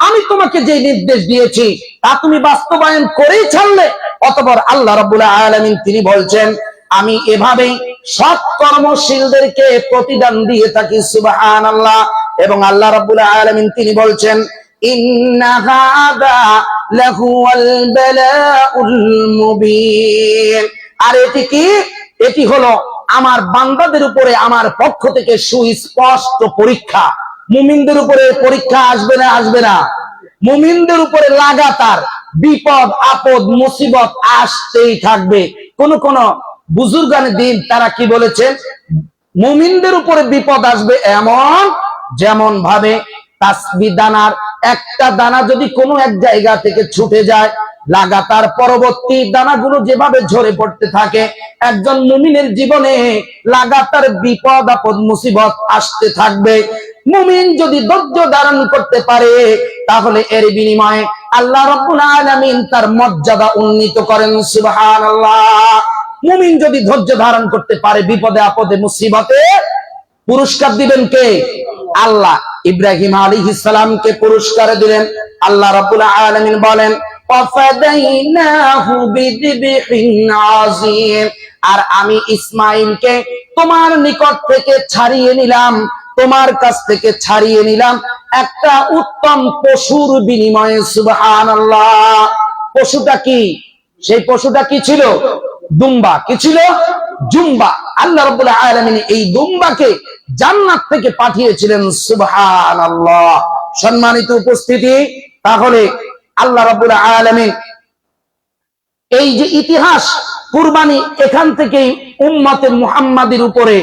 আমি তোমাকে যে নির্দেশ দিয়েছি তা তুমি বাস্তবায়ন করেই ছাড়লে। অতঃপর আল্লাহ রাব্বুল আলামিন তিনি বলছেন, আমি এভাবেই সৎ কর্মশীলদেরকে প্রতিদান দিয়ে থাকি। সুবহানাল্লাহ। এবং আল্লাহ রাব্বুল আলামিন তিনি বলছেন, ইন্না হাযা লাহুয়াল বালাউল মুবিন। আর এটি কি? এটি হলো আমার বান্দাদের উপরে আমার পক্ষ থেকে সুস্পষ্ট পরীক্ষা। মুমিনদের উপরে পরীক্ষা আসবে না? আসবে না? মুমিনদের উপরে লাগাতার বিপদ আপদ মুসিবত আসতেই থাকবে। কোন কোন বুজুর্গানে দিন তারা কি বলেছেন, মুমিনদের উপরে বিপদ আসবে এমন যেমন ভাবে তাসবিহ দানার একটা দানা যদি কোনো এক জায়গা থেকে ছুটে যায়, লাগাতার পরবর্তী দানাগুলো যেভাবে ঝরে পড়তে থাকে, একজন মুমিনের জীবনে লাগাতার বিপদ আপদ মুসিবত আসতে থাকবে। মুমিন যদি ধৈর্য ধারণ করতে পারে, তাহলে এর বিনিময়ে আল্লাহ রাব্বুল আলামিন তার মর্যাদা উন্নীত করেন। সুবহানাল্লাহ। মুমিন যদি ধৈর্য ধারণ করতে পারে বিপদে আপদে মুসিবতে, পুরস্কার দিবেন কে? আল্লাহ। ইব্রাহিম আলাইহিস সালামকে পুরস্কার দিলেন। আল্লাহ রাব্বুল আলামিন বলেন, ওয়াফাদাইনাহু বিযিবহিন আযীম। আর আমি ইসমাঈলকে তোমার নিকট থেকে ছাড়িয়ে নিলাম, তোমার কাছ থেকে ছাড়িয়ে নিলাম একটা উত্তম পশুর বিনিময়ে। সুবহানাল্লাহ। পশুটা কি? সেই পশুটা কি ছিল? দুম্বা। কি ছিল? জুম্বা। আল্লাহ রাব্বুল আলামিন এই দুম্বাকে জান্নাত থেকে পাঠিয়েছিলেন। সুবহানাল্লাহ। সম্মানিত উপস্থিতি, তাহলে আল্লাহ রাব্বুল আলামিন এই যে ইতিহাস, কুরবানি এখান থেকেই উম্মতে মুহাম্মাদের উপরে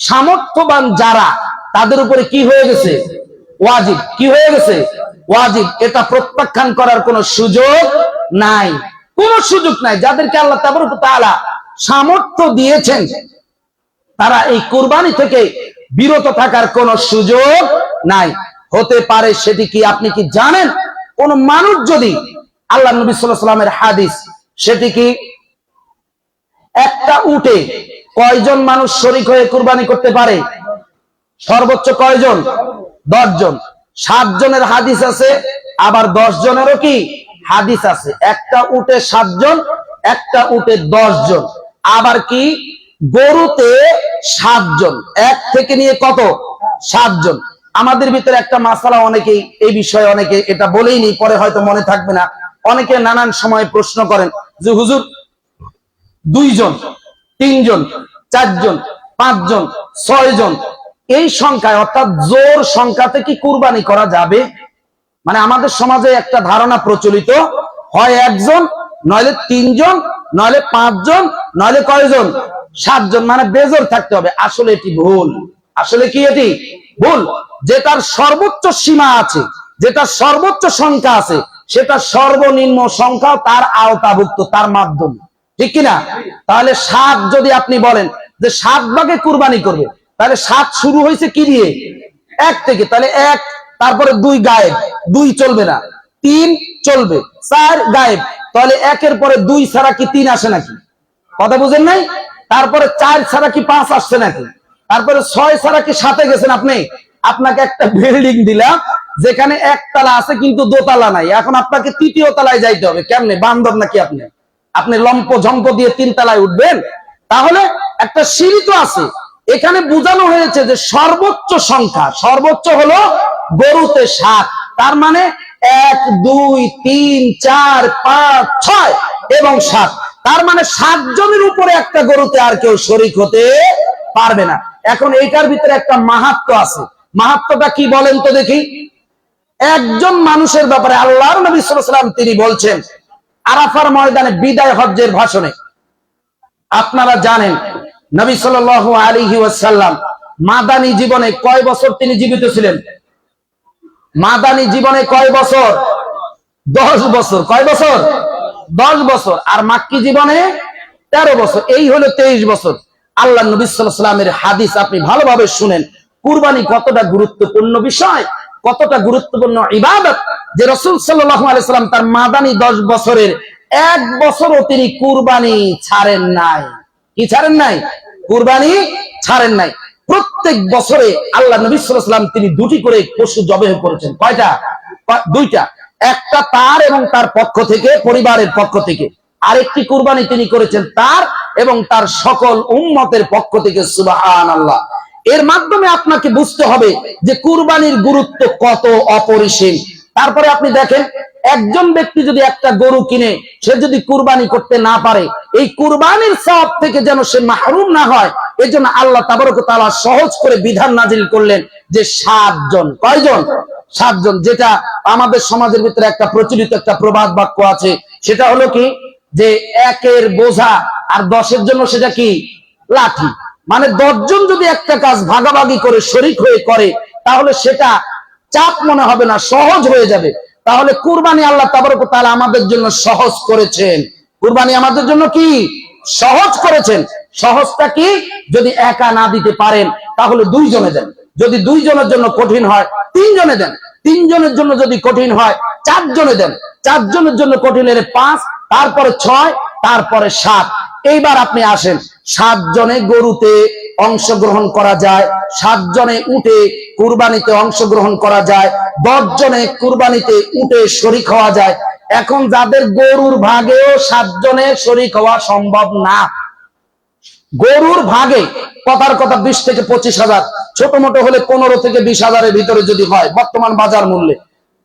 সামর্থ্যবান যারা, তাদের উপরে কি হয়ে গেছে? ওয়াজিব। কি হয়ে গেছে? ওয়াজিব। এটা প্রত্যাখ্যান করার কোনো সুযোগ নাই, কোনো সুযোগ নাই। যাদেরকে আল্লাহ তাবারক ওয়া তাআলা সামর্থ্য দিয়েছেন, তারা এই কুরবানি থেকে বিরত থাকার কোনো সুযোগ নাই। হতে পারে সেটি কি আপনি কি জানেন? কোন মানুষ যদি আল্লাহ নবী সাল্লাল্লাহু আলাইহি ওয়াসাল্লামের হাদিস, সেটি কি একটা উটে কয়জন মানুষ শরীক হয়ে কুরবানি করতে পারে? সর্বোচ্চ কয়জন? 10 জন। 7 জনের হাদিস আছে, আবার 10 জনেরও কি হাদিস আছে। একটা উটে 7 জন, একটা উটে 10 জন। আবার কি গরুতে 7 জন, এক থেকে নিয়ে কত? 7 জন। আমাদের ভিতরে একটা মাসালা, অনেকেই এই বিষয়ে অনেকে এটা বলেই নি, পরে হয়তো মনে থাকবে না। অনেকে নানান সময় প্রশ্ন করেন যে হুজুর 2 জন, 3 জন, 4 জন, 5 জন, 6 জন, এই সংখ্যায় অর্থাৎ জোর সংখ্যাতে কি কুরবানি করা যাবে? মানে আমাদের সমাজে একটা ধারণা প্রচলিত, হয় 1 জন, নইলে 3 জন, নইলে 5 জন, নইলে কয়জন? 7 জন, মানে বেজোর থাকতে হবে। আসলে এটি ভুল। আসলে কি এটি ভুল? যেটার সর্বোচ্চ সীমা আছে, যেটা সর্বোচ্চ সংখ্যা আছে, সেটা সর্বনিম্ন সংখ্যা তার আওতাভুক্ত, তার মাধ্যমে, ঠিক কিনা? তাহলে 7 যদি আপনি বলেন যে 7 ভাগে কুরবানি করবে, তাহলে 7 শুরু হয়েছে কি দিয়ে? 1 থেকে। তাহলে 1, তারপরে 2 গায়েব, 2 চলবে না, 3 চলবে, 4 গায়েব। তাহলে 1 এর পরে 2 ছাড়া কি 3 আসে নাকি? কথা বুঝেন নাই? তারপরে 4 ছাড়া কি 5 আসছে নাকি? তারপরে 6 ছাড়া কি 7-এ গেছেন আপনি? আপনাকে একটা বিল্ডিং দিলাম যেখানে 1 তলা আছে কিন্তু দোতলা নাই, এখন আপনাকে 3য় তলায় যাইতে হবে। কেমনে? বান্দর নাকি আপনি? আপনি লম্প ঝম্প দিয়ে 3 তলায় উঠবেন? তাহলে একটা সিঁড়ি তো আছে। এখানে বোঝানো হয়েছে যে সর্বোচ্চ সংখ্যা, সর্বোচ্চ হলো গরুতে 7, তার মানে 1, 2, 3, 4, 5, 6 এবং 7, তার মানে 7 জনের উপরে একটা গরুতে আর কেউ শরীক হতে পারবে না। এখন এইটার ভিতরে একটা মাহাত্ম্য আছে। মাহাত্ম্যটা কি বলেন তো দেখি? একজন মানুষের ব্যাপারে আল্লাহর নবী সাল্লাল্লাহু আলাইহি ওয়াসাল্লাম তিনি বলছেন আরাফার ময়দানে বিদায় হজ্জের ভাষণে। আপনারা জানেন নবী সাল্লাল্লাহু আলাইহি ওয়াসাল্লাম মাদানী জীবনে কয় বছর তিনি জীবিত ছিলেন? মাদানী জীবনে কয় বছর? 10 বছর। কয় বছর? 10 বছর। আর মাক্কি জীবনে 13 বছর। এই হলো 23 বছর। আল্লাহ নবী সাল্লাল্লাহু আলাইহি ওয়াসাল্লামের হাদিস আপনি ভালোভাবে শুনেন। কুরবানি কতটা গুরুত্বপূর্ণ বিষয়, কতটা গুরুত্বপূর্ণ ইবাদত, যে রাসূল সাল্লাল্লাহু আলাইহি ওয়াসাল্লাম তার মাদানী 10 বছরের 1 বছরও তিনি কুরবানি ছাড়েন নাই। কি ছাড়েন নাই? কুরবানি ছাড়েন নাই। প্রত্যেক বছরে আল্লাহ নবী সাল্লাল্লাহু আলাইহি ওয়াসাল্লাম তিনি 2টি করে পশু জবাহ করেছেন। কয়টা? 2টা। একটা তার এবং তার পক্ষ থেকে, পরিবারের পক্ষ থেকে। আরেকটি কুরবানি তিনি করেছেন তার এবং তার সকল উম্মতের পক্ষ থেকে। সুবহানাল্লাহ। এর মাধ্যমে আপনাকে বুঝতে হবে যে কুরবানির গুরুত্ব কত অপরিসীম। তারপরে আপনি দেখেন, একজন ব্যক্তি যদি একটা গরু কিনে, সে যদি কুরবানি করতে না পারে, এই কুরবানির সওয়াব থেকে যেন সে মাহরুম না হয়, এজন্য আল্লাহ তাবারক ওয়া তাআলা সহজ করে বিধান নাজিল করলেন যে 7 জন। কয়জন? 7 জন। যেটা আমাদের সমাজের ভিতরে একটা প্রচলিত একটা প্রবাদ বাক্য আছে, সেটা হলো কি যে 1-এর বোঝা আর 10-এর জন্য সেটা কি? লাঠি। মানে 10 জন যদি একটা কাজ ভাগাভাগি করে শরীক হয়ে করে, তাহলে সেটা চাপ মনে হবে না, সহজ হয়ে যাবে। তাহলে কুরবানি আল্লাহ তাবারক ওয়া তাআলা আমাদের জন্য সহজ করেছেন। কুরবানি আমাদের জন্য কি সহজ করেছেন? সহজটা কি? যদি একা না দিতে পারেন তাহলে 2 জনে দেন। যদি 2 জনের জন্য কঠিন হয় 3 জনে দেন। 3 জনের জন্য যদি কঠিন হয় 4 জনে দেন। 4 জনের জন্য কঠিন হলে 5, তারপরে 6, তারপরে 7। এইবার আপনি আসেন, 7 জনে গরুতে অংশগ্রহণ করা যায়, 7 জনে উটে কুরবানিতে অংশগ্রহণ করা যায়, 10 জনে কুরবানিতে উটে শরীক হওয়া যায়। এখন যাদের গরুর ভাগেও 7 জনে শরীক হওয়া সম্ভব না, গরুর ভাগে কথার কথা 20 থেকে 25,000, ছোট মোটো হলে 15 থেকে 20,000-এর ভিতরে যদি হয় বর্তমান বাজার মূল্যে,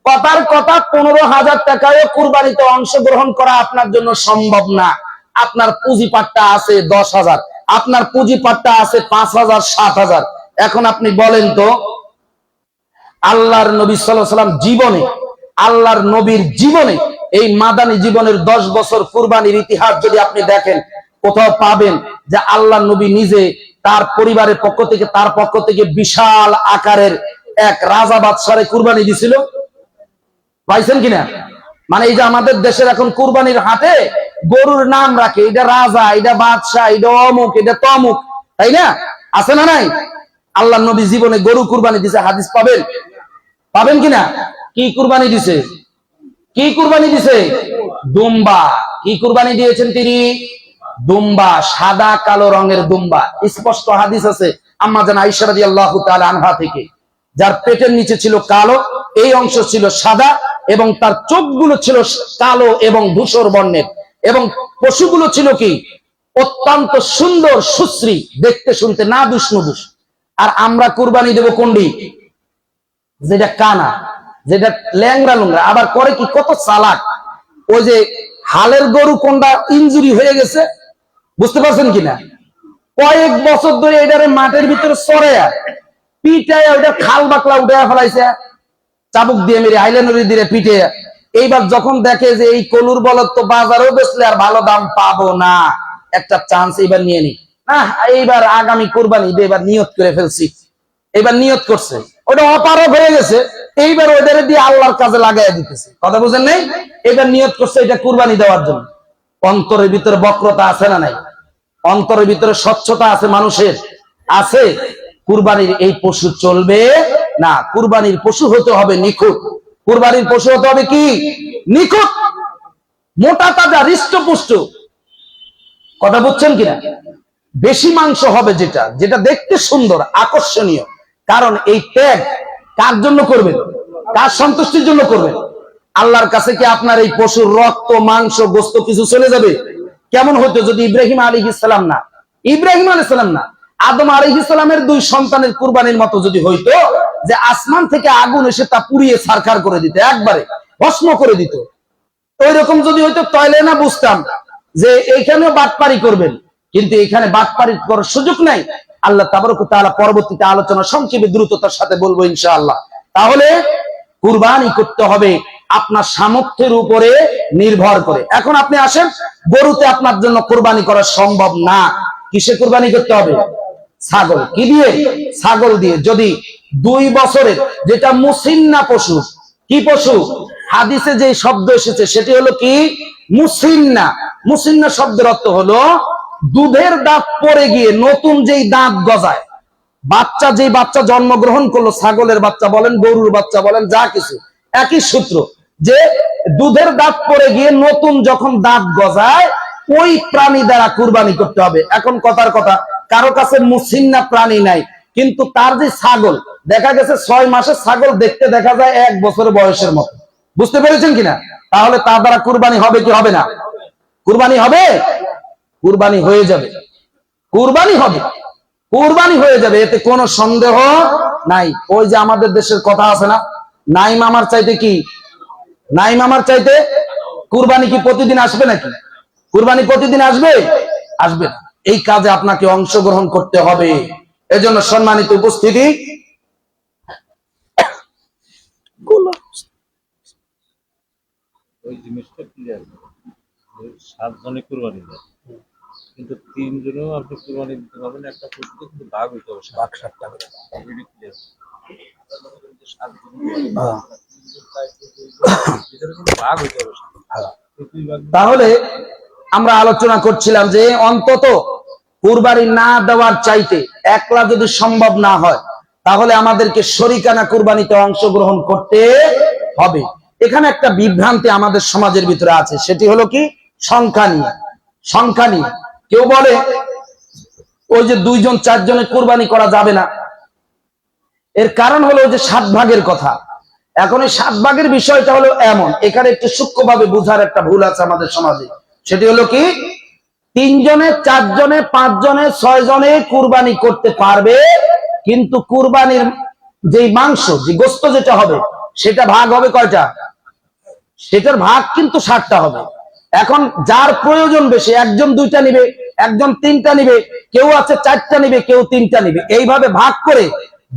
কথার কথা 15,000 টাকায় কুরবানিতে অংশগ্রহণ করা আপনার জন্য সম্ভব না। আপনার পুঁজিপাটটা আছে 10,000, আপনার পুঁজিপাটটা আছে 5,000, 7,000। এখন আপনি বলেন তো, আল্লাহর নবী সাল্লাল্লাহু আলাইহি ওয়াসাল্লাম জীবনে, আল্লাহর নবীর জীবনে এই মাদানী জীবনের 10 বছর কুরবানির ইতিহাস যদি আপনি দেখেন, কোথাও পাবেন যে আল্লাহর নবী নিজে তার পরিবারের পক্ষ থেকে, তার পক্ষ থেকে বিশাল আকারের এক রাজা বাদশারে কুরবানি দিছিল? পাইছেন কিনা? মানে এই যে আমাদের দেশের এখন কুরবানির হাটে গরুর নাম রাখে, এটা রাজা, এটা বাদশাহ, এটা অমুক, এটা তমুক, তাই না? আছে না নাই? আল্লাহর নবী জীবনে গরু কুরবানি দিছে, হাদিস পাবেন? পাবেন কিনা? কি কুরবানি দিছে? কি কুরবানি দিছে? দুম্বা। কি কুরবানি দিয়েছেন তিনি? দুম্বা, সাদা কালো রঙের দুম্বা। স্পষ্ট হাদিস আছে আম্মা জান আয়েশা রাদিয়াল্লাহু তাআলা আনহা থেকে, যার পেটের নিচে ছিল কালো, এই অংশ ছিল সাদা, এবং তার চোখগুলো ছিল কালো এবং ধূসর বর্ণের, এবং পশুগুলো ছিল কি অত্যন্ত সুন্দর সুশ্রী, দেখতে শুনতে না দুষ্ণুদুষ। আর আমরা কুরবানি দেব কোনটি? যেটা কানা, যেটা ল্যাংরা লুংরা, আবার করে কি কত চালাক। ওই যে হালের গরু কোনটা ইনজুরি হয়ে গেছে, বুঝতে পারছেন কিনা, কয়েক বছর ধরে এটারে মাঠের ভিতরে চড়াইয়া পিটায় ওইটা খাল বাকলা উঠে ফেলাইছে, চাবুক দিয়ে মেরে আইলেনরি দিয়ে পিটে। এইবার যখন দেখে যে এই কলুর বলদ তো বাজারেও বেচলে আর ভালো দাম পাবো না, একটা চান্স এইবার নিয়ে নি, না এইবার আগামী কুরবানি এবার নিয়ত করে ফেলছি। এবার নিয়ত করছে, ওটা অপারগ হয়ে গেছে, এইবার ওদের দিয়ে আল্লাহর কাজে লাগাই দিতেছে। কথা বুঝেন নাই? এবার নিয়ত করছে এটা কুরবানি দেওয়ার জন্য। অন্তরের ভিতরে বক্রতা আছে না নাই? অন্তরের ভিতরে স্বচ্ছতা আছে মানুষের? আছে। কুরবানির এই পশু চলবে না, কুরবানির পশু হতে হবে নিখুঁত। কুরবানির পশু হতে হবে কি? নিখুঁত, মোটা তাজা, হৃষ্টপুষ্ট। কথা বুঝছেন কিনা? বেশি মাংস হবে, যেটা যেটা দেখতে সুন্দর আকর্ষণীয়। কারণ এই ত্যাগ কার জন্য করবেন? কার সন্তুষ্টির জন্য করবেন? আল্লাহর কাছে কি আপনার এই পশুর রক্ত মাংস গোস্ত কিছু চলে যাবে? কেমন হতো যদি ইব্রাহিম আলাইহিস সালাম না, আদম আলাইহিস সালামের দুই সন্তানের কুরবানির মতো যদি হইতো, যে আসমান থেকে আগুন এসে তা পুড়িয়ে ছারখার করে দিত, একবারে ভস্ম করে দিত, ওই রকম যদি হইতো তাহলে না বুঝতাম যে এইখানেও বাটপারি করবেন, কিন্তু এখানে বাটপারি করার সুযোগ নাই। আল্লাহ তাবারক ওয়া তাআলা পরবর্তীতে আলোচনা সংক্ষেপে দ্রুততার সাথে বলবো ইনশাআল্লাহ। তাহলে কুরবানি করতে হবে আপনার সামর্থ্যের উপরে নির্ভর করে। এখন আপনি আসেন, গরুতে আপনার জন্য কুরবানি করা সম্ভব না, কিসে কুরবানি করতে হবে? ছাগল। কি দিয়ে? ছাগল দিয়ে। যদি 2 বছরের, যেটা মুসিন্না পশু। কি পশু? হাদিসে যে শব্দ এসেছে সেটি হলো কি? মুসিন্না। মুসিন্না শব্দের অর্থ হলো দুধের দাঁত পড়ে গিয়ে নতুন যেই দাঁত গজায়, বাচ্চা যেই বাচ্চা জন্মগ্রহণ করলো, ছাগলের বাচ্চা বলেন, গরুর বাচ্চা বলেন, যা কিছু একই সূত্র, যে দুধের দাঁত পড়ে গিয়ে নতুন যখন দাঁত গজায়, ওই প্রাণী দ্বারা কুরবানি করতে হবে। এখন কথার কথা, কারো কাছে মুসিন্না প্রাণী নাই, কিন্তু তার যে ছাগল, দেখা গেছে 6 মাসের ছাগল, দেখতে দেখা যায় 1 বছর বয়সের মতো। বুঝতে পেরেছেন কিনা? তাহলে তার দ্বারা কুরবানি হবে কি হবে না? কুরবানি হবে, কুরবানি হয়ে যাবে, কুরবানি হবে, কুরবানি হয়ে যাবে, এতে কোনো সন্দেহ নাই। ওই যে আমাদের দেশের কথা আছে না, নাই মামার চাইতে কি, নাই মামার চাইতে। কুরবানি কি প্রতিদিন আসবে নাকি? কুরবানি প্রতিদিন আসবে? আসবে না। এই কাজে আপনাকে অংশগ্রহণ করতে হবে। এজন্য সম্মানিত উপস্থিতি, ওই জিনিসটা ক্লিয়ার, 7 জনে কুরবানি দেয়, কিন্তু 3 জনেও আপনি কুরবানি দিতে পারবেন, একটা পশুতে কিন্তু ভাগ হইতে হবে, ভাগ 7 টা করে। Already clear. 7 জন ভাগ হইতে হবে। তাহলে আমরা আলোচনা করছিলাম যে অন্তত কুরবানি না দেওয়ার চাইতে একলা যদি সম্ভব না হয়, তাহলে আমাদেরকে শরিকানা কুরবানিতে অংশগ্রহণ করতে হবে। এখানে একটা বিভ্রান্তি আমাদের সমাজের ভিতরে আছে, সেটি হলো কি? সংখ্যা নিয়ে। সংখ্যা নিয়ে কেউ বলে ওই যে 2 জন 4 জনে কুরবানি করা যাবে না। এর কারণ হলো যে 7 ভাগের কথা। এখন এই 7 ভাগের বিষয়টা হলো এমন, এখানে একটু সূক্ষ্মভাবে বুঝার একটা ভুল আছে আমাদের সমাজে। সেটি হলো কি? 3 জনে 4 জনে 5 জনে 6 জনে কুরবানি করতে পারবে, কিন্তু কুরবানির যেই মাংস, যে গোস্ত যেটা হবে, সেটা ভাগ হবে কয়টা? সেটার ভাগ কিন্তু 60টা হবে। এখন যার প্রয়োজন বেশি, একজন 2টা নিবে, একজন 3টা নিবে, কেউ আছে 4টা নিবে, কেউ 3টা নিবে, এইভাবে ভাগ করে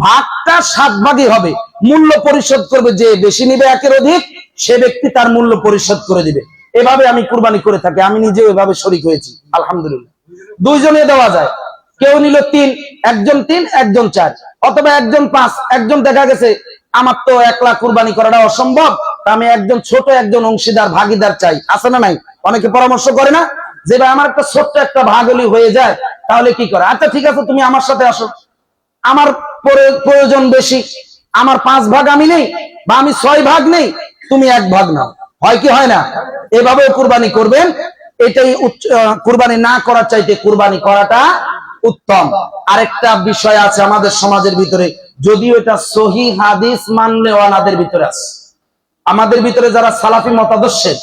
ভাগটা 7 ভাগই হবে। মূল্য পরিশোধ করবে যে বেশি নিবে, একের অধিক, সে ব্যক্তি তার মূল্য পরিশোধ করে দিবে। এভাবে আমি কুরবানি করে থাকি, আমি নিজেও এভাবে শরীক হয়েছি, আলহামদুলিল্লাহ। 2 জনে দেওয়া যায়, কেউ নিল 3, একজন 3 একজন 4, অথবা একজন 5, একজন দেখা গেছে আমার তো একলা কুরবানি করাটা অসম্ভব, আমি একজন ছোট একজন অংশীদার ভাগিদার চাই, আছে না নাই? অনেকে পরামর্শ করে না যে ভাই আমার একটা ছোট্ট একটা ভাগ হলি হয়ে যায়, তাহলে কি করে? আচ্ছা ঠিক আছে, তুমি আমার সাথে আসো, আমার প্রয়োজন বেশি, আমার 5 ভাগ আমি নেই, বা আমি 6 ভাগ নেই, তুমি 1 ভাগ নাও। হয় কি হয় না? এভাবেও কুরবানি করবেন। এটাই কুরবানি না করার চাইতে কুরবানি করাটা উত্তম। আরেকটা বিষয় আছে আমাদের সমাজের ভিতরে, যদিও এটা সহিহ হাদিস মানলে ওয়ানাদের ভিতরে আছে। আমাদের ভিতরে যারা সালাফি মতাদর্শের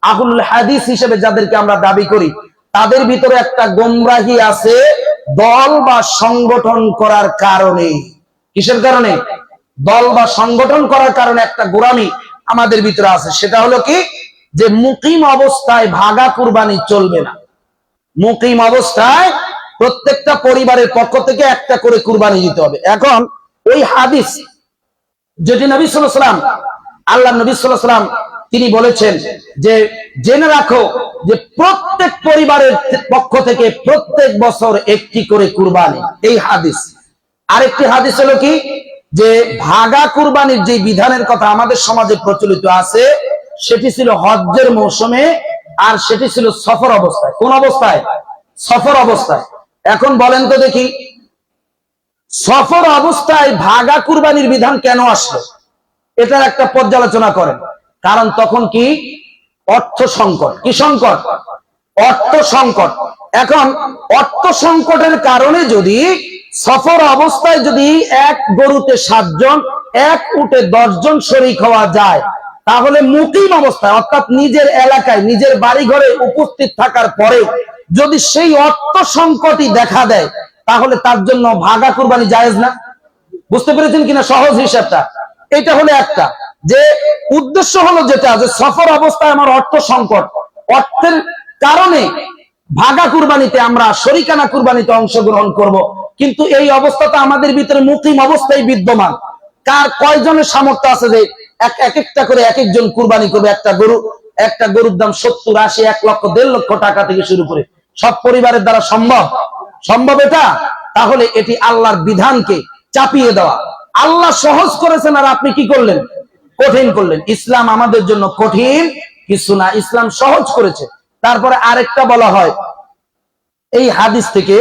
আহুল হাদিস হিসেবে যাদেরকে আমরা দাবি করি, তাদের ভিতরে একটা গোমরাহি আছে দল বা সংগঠন করার কারণে। কিসের কারণে? দল বা সংগঠন করার কারণে একটা গোরামি আমাদের ভিতরে আছে। সেটা হলো কি, যে মুকিম অবস্থায় ভাগা কুরবানি চলবে না। মুকিম অবস্থায় প্রত্যেকটা পরিবারের পক্ষ থেকে একটা করে কুরবানি দিতে হবে। এখন ওই হাদিস যেটি নবী সাল্লাল্লাহু আলাইহি ওয়াসাল্লাম, আল্লাহ নবী সাল্লাল্লাহু আলাইহি ওয়াসাল্লাম তিনি বলেছেন যে জেনে রাখো যে প্রত্যেক পরিবারের পক্ষ থেকে প্রত্যেক বছর একটি করে কুরবানি, এই হাদিস। আরেকটি হাদিস হলো কি, যে ভাগা কুরবানির যে বিধানের কথা আমাদের সমাজে প্রচলিত আছে, সেটি ছিল হজ্জের মৌসুমে, আর সেটি ছিল সফর অবস্থায়। কোন অবস্থায়? সফর অবস্থায়। এখন বলেন তো দেখি, সফর অবস্থায় ভাগা কুরবানির বিধান কেন আসলো? এটার একটা পর্যালোচনা করেন। কারণ তখন কি অর্থ সংকট। কি সংকট? অর্থ সংকট। এখন অর্থ সংকটের কারণে যদি সফর অবস্থায় যদি এক গরুতে 7 জন, এক উটে 10 জন শরীক হওয়া যায়, তাহলে মুকিম অবস্থায় অর্থাৎ নিজের এলাকায় নিজের বাড়ি ঘরে উপস্থিত থাকার পরে যদি সেই অর্থ সংকটই দেখা দেয়, তাহলে তার জন্য ভাগা কুরবানি জায়েজ না। বুঝতে পেরেছেন কিনা সহজ হিসাবটা? এটা হলো একটা, যে উদ্দেশ্য হলো যেটা, যে সফর অবস্থায় আমার অর্থ সংকট, অর্থের কারণে ভাগা কুরবানিতে আমরা শরিকানা কুরবানিতে অংশগ্রহণ করব, কিন্তু এই অবস্থাটা আমাদের ভিতরে মুকিম অবস্থায় বিদ্যমান। কয়জনের সামর্থ্য আছে যে এক একটা করে এক একজন কুরবানি করবে? একটা গরুর দাম 70, 80, 1 লক্ষ, 1.5 লক্ষ টাকা থেকে শুরু করে সব পরিবারের দ্বারা সম্ভব এটা? তাহলে এটি আল্লাহর বিধানকে চাপিয়ে দেওয়া। আল্লাহ সহজ করেছেন আর আপনি কি করলেন? কঠিন করলেন। ইসলাম আমাদের জন্য কঠিন কিছু না, ইসলাম সহজ করেছে। তারপরে আরেকটা বলা হয় এই হাদিস থেকে,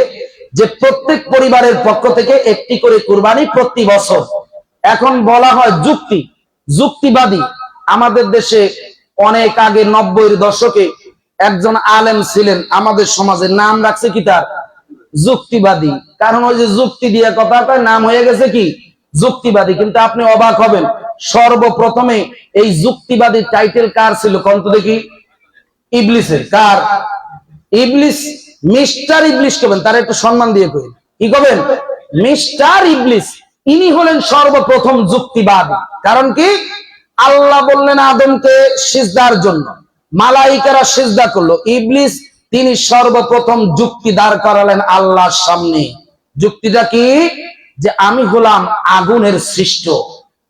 যে প্রত্যেক পরিবারের পক্ষ থেকে একটি করে কুরবানি প্রতি বছর। এখন বলা হয় যুক্তিবাদী। আমাদের দেশে অনেক আগে 90-এর দশকে একজন আলেম ছিলেন আমাদের সমাজে, নাম রাখছে কি তার? যুক্তিবাদী। কারণ ওই যে যুক্তি দিয়ে কথা কয়, নাম হয়ে গেছে কি যুক্তিবাদী। কিন্তু আপনি অবাক হবেন, সর্বপ্রথমে এই যুক্তিবাদী টাইটেল কার ছিল? কন্ত দেখি। ইবলিসের। কার? ইবলিস। মিস্টার ইবলিস কবেন, তার একটু সম্মান দিয়ে কই। কি কবেন? মিস্টার ইবলিস। ইনি হলেন সর্বপ্রথম যুক্তিবাদী। কারণ কি? আল্লাহ বললেন আদমকে সিজদার জন্য, মালাইকারা সিজদা করলো, ইবলিস তিনি সর্বপ্রথম যুক্তি দাঁড় করালেন আল্লাহর সামনে। যুক্তিটা কি? যে আমি হলাম আগুনের সৃষ্ট,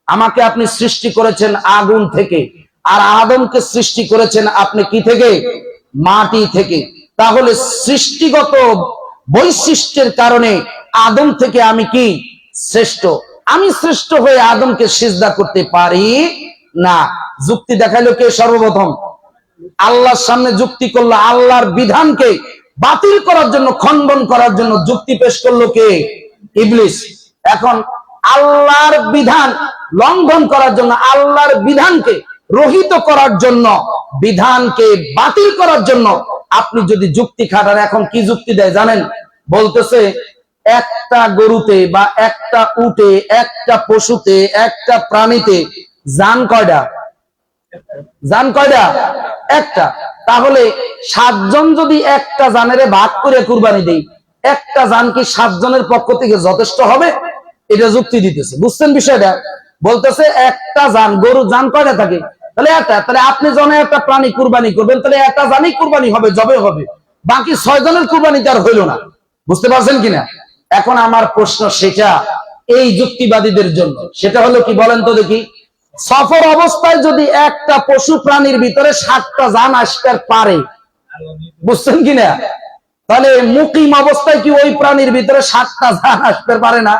আমাকে আপনি সৃষ্টি করেছেন আগুন থেকে, আর আদমকে সৃষ্টি করেছেন আপনি কি থেকে? মাটি থেকে। তাহলে সৃষ্টিগত বৈশিষ্ট্যের কারণে আদম থেকে আমি কি শ্রেষ্ঠ? আমি শ্রেষ্ঠ হয়ে আদমকে সিজদা করতে পারি না। যুক্তি দেখাইলো কে? সর্বপ্রথম আল্লাহর সামনে যুক্তি করলো, আল্লাহর বিধানকে বাতিল করার জন্য, খণ্ডন করার জন্য যুক্তি পেশ করলো কে? ইবলিস। এখন আল্লাহর বিধান লঙ্ঘন করার জন্য, আল্লাহর বিধানকে রহিত করার জন্য, বিধানকে বাতিল করার জন্য আপনি যদি যুক্তি খাটান, এখন কি যুক্তি দেয় জানেন? বলতেছে একটা গরুতে বা একটা উটে, একটা পশুতে, একটা প্রাণীতে জান কয়টা? জান কয়টা? একটা। তাহলে 7 জন যদি একটা জানের ভাগ করে কুরবানি দেই, একটা জান কি 7 জনের পক্ষ থেকে যথেষ্ট হবে? এটা যুক্তি দিতেছে। বুঝছেন বিষয়টা? বলতেছে একটা জান, গরু জান কয়টা থাকে? তাহলে একটা। তাহলে আপনি জনে একটা প্রাণী কুরবানি করবেন, তাহলে একটা জানই কুরবানি হবে, জবে হবে, বাকি 6 জনের কুরবানি তার হইল না। বুঝতে পারছেন কিনা? এখন আমার প্রশ্ন সেটা এই যুক্তিবাদীদের জন্য, সেটা হলো কি বলেন তো দেখি, সফর অবস্থায় যদি একটা পশু প্রাণীর ভিতরে 7টা জান আসতে পারে, বুঝছেন কিনা, তাহলে মুকিম অবস্থায় কি ওই প্রাণীর ভিতরে 7টা জান আসতে পারে না?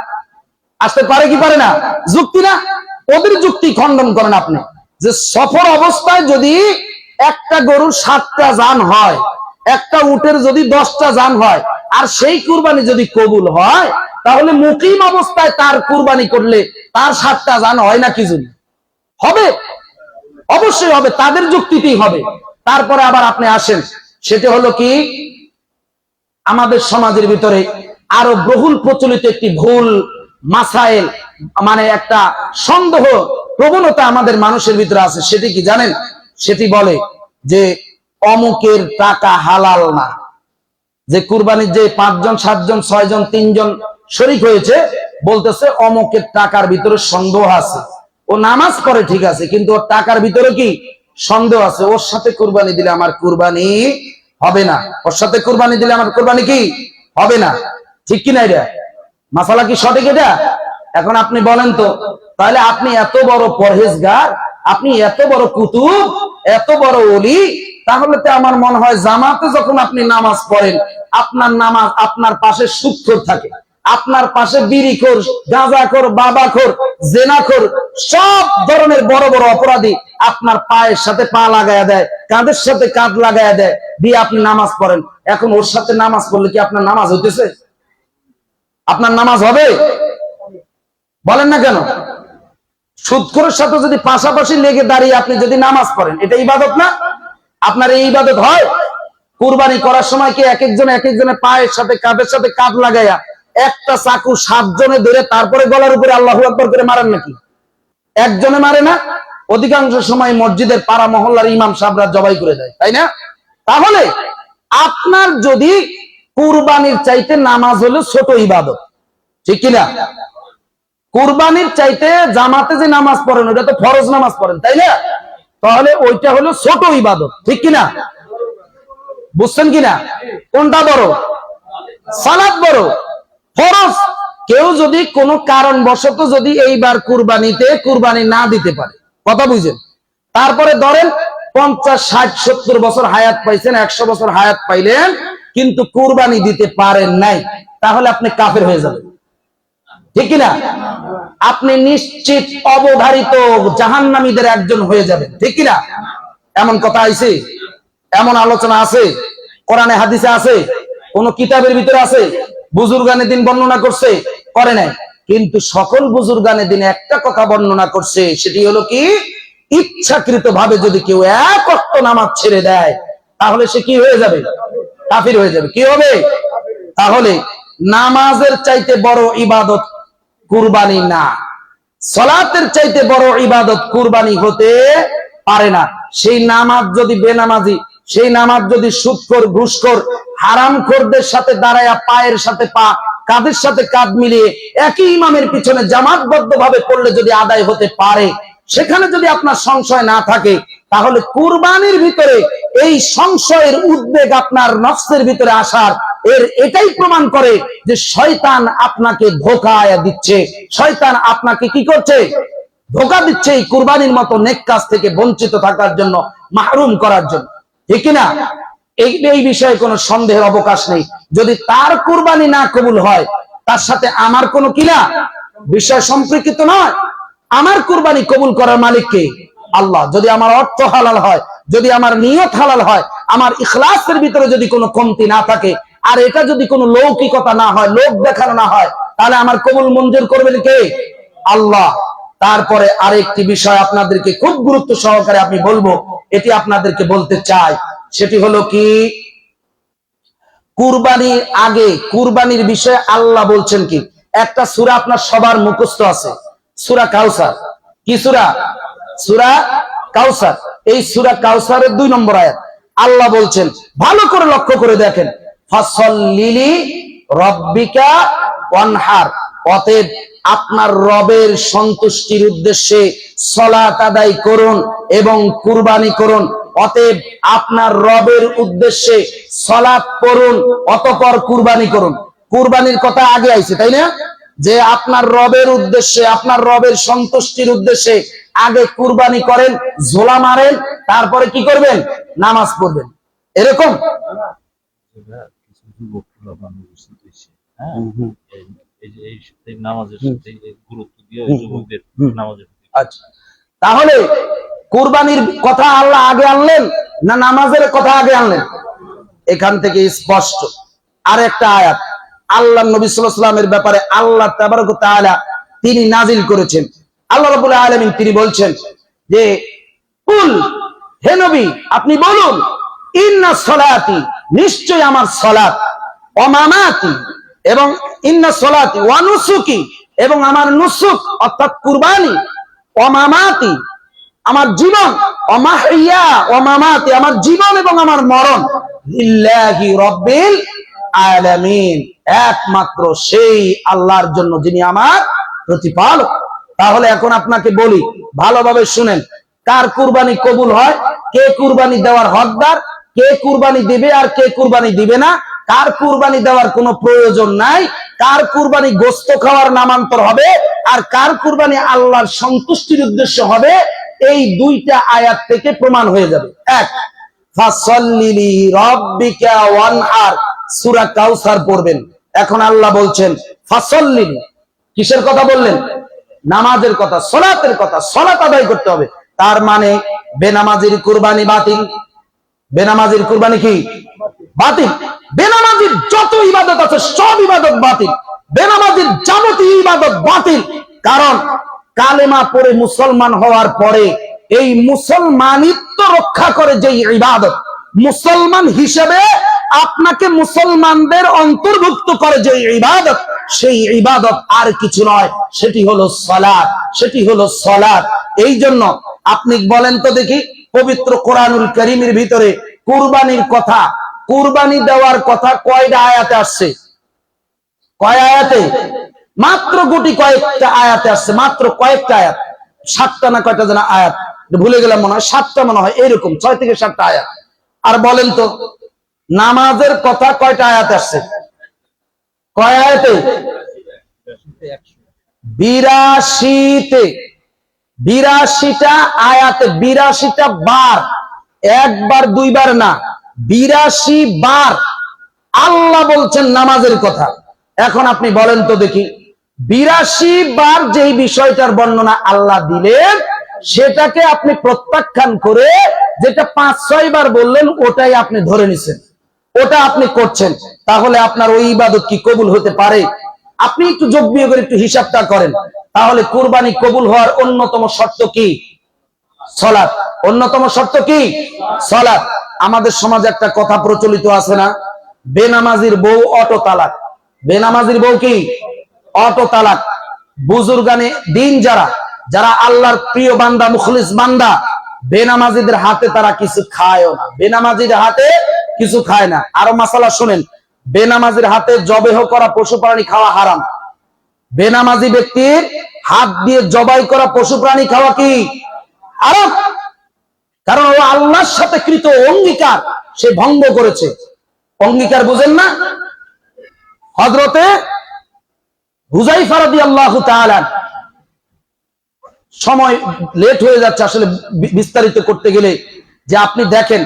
আসতে পারে কি পারে না? যুক্তি না? ওদের যুক্তি খণ্ডন করেন আপনি, যে সফর অবস্থায় যদি একটা গরুর 7টা জান হয়, একটা উটের যদি 10টা জান হয়, আর সেই কুরবানি যদি কবুল হয়, তাহলে মুকিম অবস্থায় তার কুরবানি করলে তার 7টা জান হয় না কি? যদি হবে। অবশ্যই হবে, তাদের যুক্তিতেই হবে। তারপরে আবার আপনি আসেন, সেটা হলো কি, আমাদের সমাজের ভিতরে আরো বহুল প্রচলিত একটি ভুল মাসাইল, মানে একটা সন্দেহ প্রবণতা আমাদের মানুষের ভিতরে আছে। সেটি কি জানেন? সেটি বলে যে অমুকের টাকা হালাল না। যে কুরবানির যে 5 জন 7 জন 6 জন 3 জন শরীক হয়েছে, বলতেছে অমুকের টাকার ভিতরে সন্দেহ আছে। ও নামাজ পড়ে ঠিক আছে, কিন্তু ওর টাকার ভিতরে কি সন্দেহ আছে। ওর সাথে কুরবানি দিলে আমার কুরবানি হবে না, ওর সাথে কুরবানি দিলে আমার কুরবানি কি হবে না। ঠিক কি না? এটা মাসালা কি সঠিক? এটা এখন আপনি বলেন তো, তাহলে আপনি এত বড় পরহেজগার, আপনি এত বড় কুতুব, এত বড় ওলি, তাহলে তো আমার মনে হয় জামাতে যখন আপনি নামাজ পড়েন, আপনার নামাজ আপনার পাশে সুদখোর থাকে, আপনার পাশে বিড়িখোর, গাঁজাখোর, বাবাখোর, জেনাখোর, সব ধরনের বড় বড় অপরাধী আপনার পায়ের সাথে পা লাগায়া দেয়, কাঁধের সাথে কাঁধ লাগায়া দেয়, দিয়ে আপনি নামাজ পড়েন। এখন ওর সাথে নামাজ পড়লে কি আপনার নামাজ হইতেছে? আপনার নামাজ হবে? বলেন না কেন? সুদখোরের সাথে যদি পাশাপাশি লেগে দাঁড়িয়ে আপনি যদি নামাজ পড়েন, এটা ইবাদত না? আপনার এই ইবাদত হয়? কুরবানি করার সময় কি এক একজনের পায়ের সাথে কাঁধের সাথে কাঁধ লাগাইয়া একটা চাকু 7 জনে ধরে তারপরে গলার উপরে আল্লাহু আকবার করে মারেন নাকি? একজনে মারে না, অধিকাংশ সময় মসজিদের পাড়া মহল্লার ইমাম সাহেবরা জবাই করে দেয়, তাই না? তাহলে আপনার যদি কুরবানির চাইতে নামাজ হলো ছোট ইবাদত, ঠিক কিনা? কুরবানির চাইতে জামাতে যে নামাজ পড়েন ওটা তো ফরজ নামাজ পড়েন, তাই না? তাহলে ওইটা হলো ছোট ইবাদত, ঠিক কিনা? বুঝছেন কিনা? কোনটা বড়? সালাত বড়, ফরজ। কেউ যদি কোনো কারণবশত যদি এইবার কুরবানিতে কুরবানি না দিতে পারে, কথা বুঝেন, তারপরে ধরেন 50 60 70 বছর হায়াত পাইছেন, 100 বছর হায়াত পাইলেন, কিন্তু কুরবানি দিতে পারেন নাই, তাহলে আপনি কাফের হয়ে যাবেন, ঠিক কিনা? আপনি নিশ্চিত অবধারিত জাহান্নামীদের একজন হয়ে যাবেন, ঠিক কিনা? এমন কথা আইছে, এমন আলোচনা আছে, কোরআনে হাদিসে আছে, কোন কিতাবের ভিতরে আছে? বুজুর্গানে দিন বর্ণনা করছে? করে নাই। কিন্তু সকল বুজুর্গানে দিন একটা কথা বর্ণনা করছে, সেটি হলো কি, ইচ্ছাকৃত ভাবে যদি কেউ এক ওয়াক্ত নামাজ ছেড়ে দেয়, তাহলে সে কি হয়ে যাবে? কাফির হয়ে যাবে। কি হবে? তাহলে নামাজের চাইতে বড় ইবাদত কুরবানি না, সালাতের চাইতে বড় ইবাদত কুরবানি হতে পারে না। সেই নামাজ যদি বেনামাজি, সেই নামাজ যদি সুদখোর, ঘুষখোর, হারামখোরদের সাথে দাঁড়ায়া পায়ের সাথে পা, কাঁধের সাথে কাঁধ মিলিয়ে একই ইমামের পিছনে জামাতবদ্ধ ভাবে পড়লে যদি আদায় হতে পারে, সেখানে যদি আপনার সংশয় না থাকে, তাহলে কুরবানির ভিতরে এই সংশয়ের উদ্বেগ আপনার নফসের ভিতরে আসার এটাই প্রমাণ করে যে শয়তান আপনাকে ধোঁকা দিচ্ছে, শয়তান আপনাকে কি করছে? ধোঁকা দিচ্ছে, এই কুরবানির মতো নেক কাজ থেকে বঞ্চিত থাকার জন্য, মাহরুম করার জন্য, ঠিক কিনা? এই বিষয়ে কোনো সন্দেহের অবকাশ নেই। যদি তার কুরবানি না কবুল হয়, তার সাথে আমার কোনো কিনা বিষয় সম্পর্কিত নয়। আমার কুরবানি কবুল করার মালিক কে? আল্লাহ। যদি আমার অর্থ হালাল হয়, যদি আমার নিয়ত হালাল হয়, আমার ইখলাসের ভিতরে যদি কোনো কমতি না থাকে, আর এটা যদি কোনো লৌকিকতা না হয়, লোক দেখানো না হয়, তাহলে আমার কবুল মঞ্জুর করবেন কে? আল্লাহ। তারপরে আরেকটি বিষয় আপনাদেরকে খুব গুরুত্ব সহকারে আমি বলবো, এটি আপনাদেরকে বলতে চাই, সেটি হলো কি, কুরবানির আগে কুরবানির বিষয়ে আল্লাহ বলছেন কি, একটা সূরা আপনার সবার মুখস্থ আছে, সূরা কাউসার। কি সূরা? সূরা কাউসার। এই সূরা কাউসারের 2 নম্বর আয়াত আল্লাহ বলছেন, ভালো করে লক্ষ্য করে দেখেন, ফাসাল্লি রাব্বিকা ওয়ানহার, অতএব আপনার রবের সন্তুষ্টির উদ্দেশ্যে সালাত আদায় করুন এবং কুরবানি করুন। অতএব আপনার রবের উদ্দেশ্যে সালাত পড়ুন, অতঃপর কুরবানি করুন। কুরবানির কথা আগে আইছে, তাই না? যে আপনার রবের উদ্দেশ্যে, আপনার রবের সন্তুষ্টির উদ্দেশ্যে আগে কুরবানি করেন, ঝোলা মারেন, তারপরে কি করবেন? নামাজ পড়বেন। এরকম কিছু যুবক হ্যাঁ, এই নামাজের সাথে গুরুত্ব দিয়ে যুবকদের নামাজের। আচ্ছা, তাহলে কুরবানির কথা আল্লাহ আগে আনলেন না নামাজের কথা আগে আনলেন? এখান থেকে স্পষ্ট। আর একটা আয়াত আল্লাহ নবী সাল্লাল্লাহু আলাইহি ওয়াসাল্লামের ব্যাপারে আল্লাহ তাবারক ওয়া তাআলা তিনি নাজিল করেছেন। আল্লাহ রাব্বুল আলামিন তিনি বলছেন যে কুল, হে নবী আপনি বলুন, ইন্না সলাতি, নিশ্চয় আমার সলাত, ওয়া মামাতি, এবং ইন্না সলাতি ওয়া নুসুকি, এবং আমার নুসুক অর্থাৎ কুরবানি, ওয়া মামাতি, আমার জীবন, ওয়া মাহইয়া ওয়া মামাতি, আমার জীবন এবং আমার মরণ, লিল্লাহি রাব্বিল আলামিন, একমাত্র সেই আল্লাহর জন্য যিনি আমার প্রতিপালক। তাহলে এখন আপনাকে বলি, ভালোভাবে শুনেন, কার কুরবানি কবুল হয়, কে কুরবানি দেওয়ার হকদার, কে কুরবানি দিবে আর কে কুরবানি দিবে না, কার কুরবানি দেওয়ার কোনো প্রয়োজন নাই, কার কুরবানি গোশত খাওয়ার নামান্তর হবে, আর কার কুরবানি আল্লাহর সন্তুষ্টির উদ্দেশ্য হবে, এই দুইটা আয়াত থেকে প্রমাণ হয়ে যাবে। এক, ফাসাল্লি লিরাব্বিকা ওয়ানহার, সূরা কাউসার পড়বেন। এখন আল্লাহ বলছেন ফাসাল্লি, কিসের কথা বললেন? নামাজের কথা, সালাতের কথা, সালাত আদায় করতে হবে। তার মানে বেনামাজির কুরবানি বাতিল। বেনামাজির কুরবানি কি বাতিল? বেনামাজির যত ইবাদত আছে সব ইবাদত বাতিল, বেনামাজির যাবতীয় ইবাদত বাতিল। কারণ কালেমা পড়ে মুসলমান হওয়ার পরে এই মুসলমানিত্ব রক্ষা করে যে ইবাদত, মুসলমান হিসেবে আপনাকে মুসলমানদের অন্তর্ভুক্ত করে যে ইবাদত, সেই ইবাদত আর কিছু নয়, সেটি হলো সালাত, সেটি হলো সালাত। এই জন্য আপনি বলেন তো দেখি, পবিত্র কোরআনুল কারীমের ভিতরে কুরবানির কথা, কুরবানি দেওয়ার কথা কয়টা আয়াতে আসছে? কয় আয়াতে? মাত্র গুটি কয়েকটা আয়াতে আসছে, মাত্র কয়েকটা আয়াত, 7টা না কয়টা যেন আয়াত, ভুলে গেলাম, মনে হয় 7টা, মনে হয় এরকম 6 থেকে 7টা আয়াত। আর বলেন তো নামাজের কথা কয়টা আয়াত আসছে? কয় আয়াতে? 82তে, 82টা আয়াতে, 82টা বার, একবার দুইবার না, 82 বার আল্লাহ বলছেন নামাজের কথা। এখন আপনি বলেন তো দেখি, 82 বার যেই বিষয়টার বর্ণনা আল্লাহ দিলেন, সেটাকে আপনি প্রত্যাখ্যান করে যেটা 5-6 বার বললেন ওটাই আপনি ধরে নিছেন, ওটা আপনি করছেন, তাহলে আপনার ওই ইবাদত কি কবুল হতে পারে? আপনি একটু যোগ বিয়োগের একটু হিসাবটা করেন। তাহলে কুরবানি কবুল হওয়ার অন্যতম শর্ত কি? সালাত। অন্যতম শর্ত কি? সালাত। আমাদের সমাজে একটা কথা প্রচলিত আছে না, বেনামাজির বউ অটো তালাক। বেনামাজির বউ কি? অটো তালাক। বুজুর্গানে দিন যারা, যারা আল্লাহর প্রিয় বান্দা, মুখলিস বান্দা, বেনামাজিদের হাতে তারা কিছু খায়ও না, বেনামাজিদের হাতে কিছু খায় না। আরো মাসালা শুনেন, বেনামাজির হাতে জবেহ করা পশু প্রাণী খাওয়া হারাম। বেনামাজি ব্যক্তির হাত দিয়ে জবাই করা পশু প্রাণী খাওয়া কি হারাম? কারণ ও আল্লাহর সাথে কৃত অঙ্গীকার সে ভঙ্গ করেছে। অঙ্গীকার বুঝেন না? হযরতে হুযায়ফা রাদিয়াল্লাহু তাআলা, সময় লেট হয়ে যাচ্ছে আসলে বিস্তারিত করতে গেলে, যে আপনি দেখেন,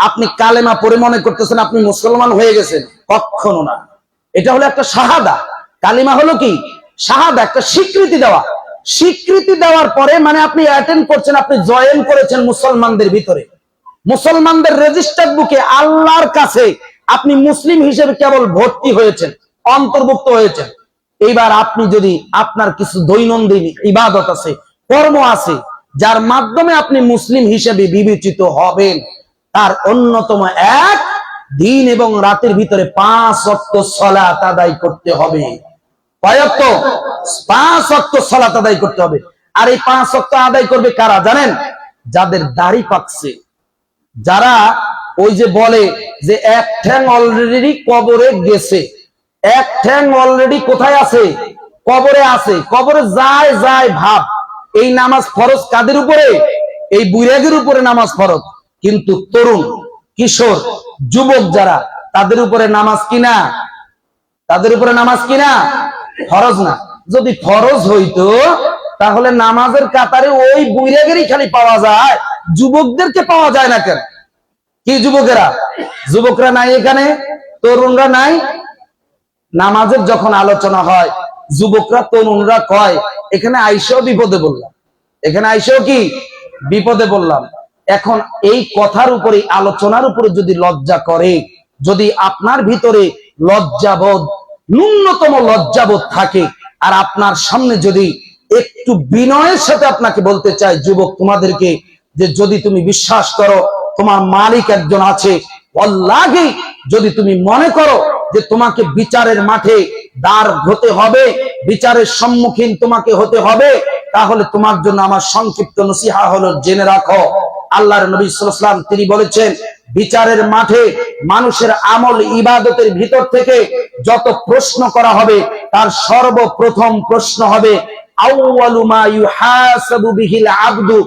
আপনি কালেমা পড়ে মনে করতেছেন আপনি মুসলমান হয়ে গেছেন, কখনো না। এটা হলো একটা শাহাদা। কালিমা হলো কি? শাহাদা, একটা স্বীকৃতি দেওয়া। স্বীকৃতি দেওয়ার পরে মানে আপনি অ্যাটেন্ড করছেন, আপনি জয়েন করেছেন মুসলমানদের ভিতরে, মুসলমানদের রেজিস্টার বুকে আল্লাহর কাছে আপনি মুসলিম হিসেবে কেবল ভর্তি হয়েছেন, অন্তর্ভুক্ত হয়েছেন। এইবার আপনি যদি আপনার কিছু দৈনন্দিন ইবাদত আছে, কর্ম আছে, যার মাধ্যমে আপনি মুসলিম হিসেবে বিবেচিত হবেন, তার অন্যতম এক, দিন এবং রাতের ভিতরে 5 ওয়াক্ত সালাত আদায় করতে হবে। কয় ওয়াক্ত? 5 ওয়াক্ত সালাত আদায় করতে হবে। আর এই 5 ওয়াক্ত আদায় করবে কারা জানেন? যাদের দাড়ি পাকছে, যারা ওই যে বলে যে এক ঠ্যাং অলরেডি কবরে গেছে, এক ঠ্যাং অলরেডি কোথায় আছে? কবরে আছে। কবরে যায় যায় ভাব। এই নামাজ ফরজ কাদের উপরে? এই বুড়াগের উপরে নামাজ ফরজ, কিন্তু তরুণ, কিশোর, যুবক যারা, তাদের উপরে নামাজ কিনা? তাদের উপরে নামাজ কিনা? ফরজ না। যদি ফরজ হইতো তাহলে নামাজের কাতারে ওই বুড়াগেরই খালি পাওয়া যায়, যুবকদেরকে পাওয়া যায় না কেন? কি যুবকেরা? যুবকরা নাই এখানে, তরুণরা নাই। নামাজের যখন আলোচনা হয়, যুবকরা তরুণরা কয় এখানে আইসাও বিপদে বললাম, এখানে আইসাও কি বিপদে বললাম। এখন এই কথার উপরে, আলোচনার উপরে যদি লজ্জা করে, যদি আপনার ভিতরে লজ্জাবোধ, ন্যূনতম লজ্জাবোধ থাকে, আর আপনার সামনে যদি একটু বিনয়ের সাথে আপনাকে বলতে চাই, যুবক তোমাদেরকে যে যদি তুমি বিশ্বাস করো তোমার মালিক একজন আছে, ওয়াল্লাহি যদি তুমি মনে করো যে তোমাকে বিচারের মাঠে দাঁড় হতে হবে, বিচারের সম্মুখীন তোমাকে হতে হবে, তাহলে তোমার জন্য আমার সংক্ষিপ্ত নসিহা হলো, জেনে রাখো আল্লাহর নবী সাল্লাল্লাহু আলাইহি ওয়াসাল্লাম তিনি বলেছেন, বিচারের মাঠে মানুষের আমল ইবাদতের ভিতর থেকে যত প্রশ্ন করা হবে তার সর্বপ্রথম প্রশ্ন হবে আউয়ালু মা ইউহাসাবু বিহিল আবদু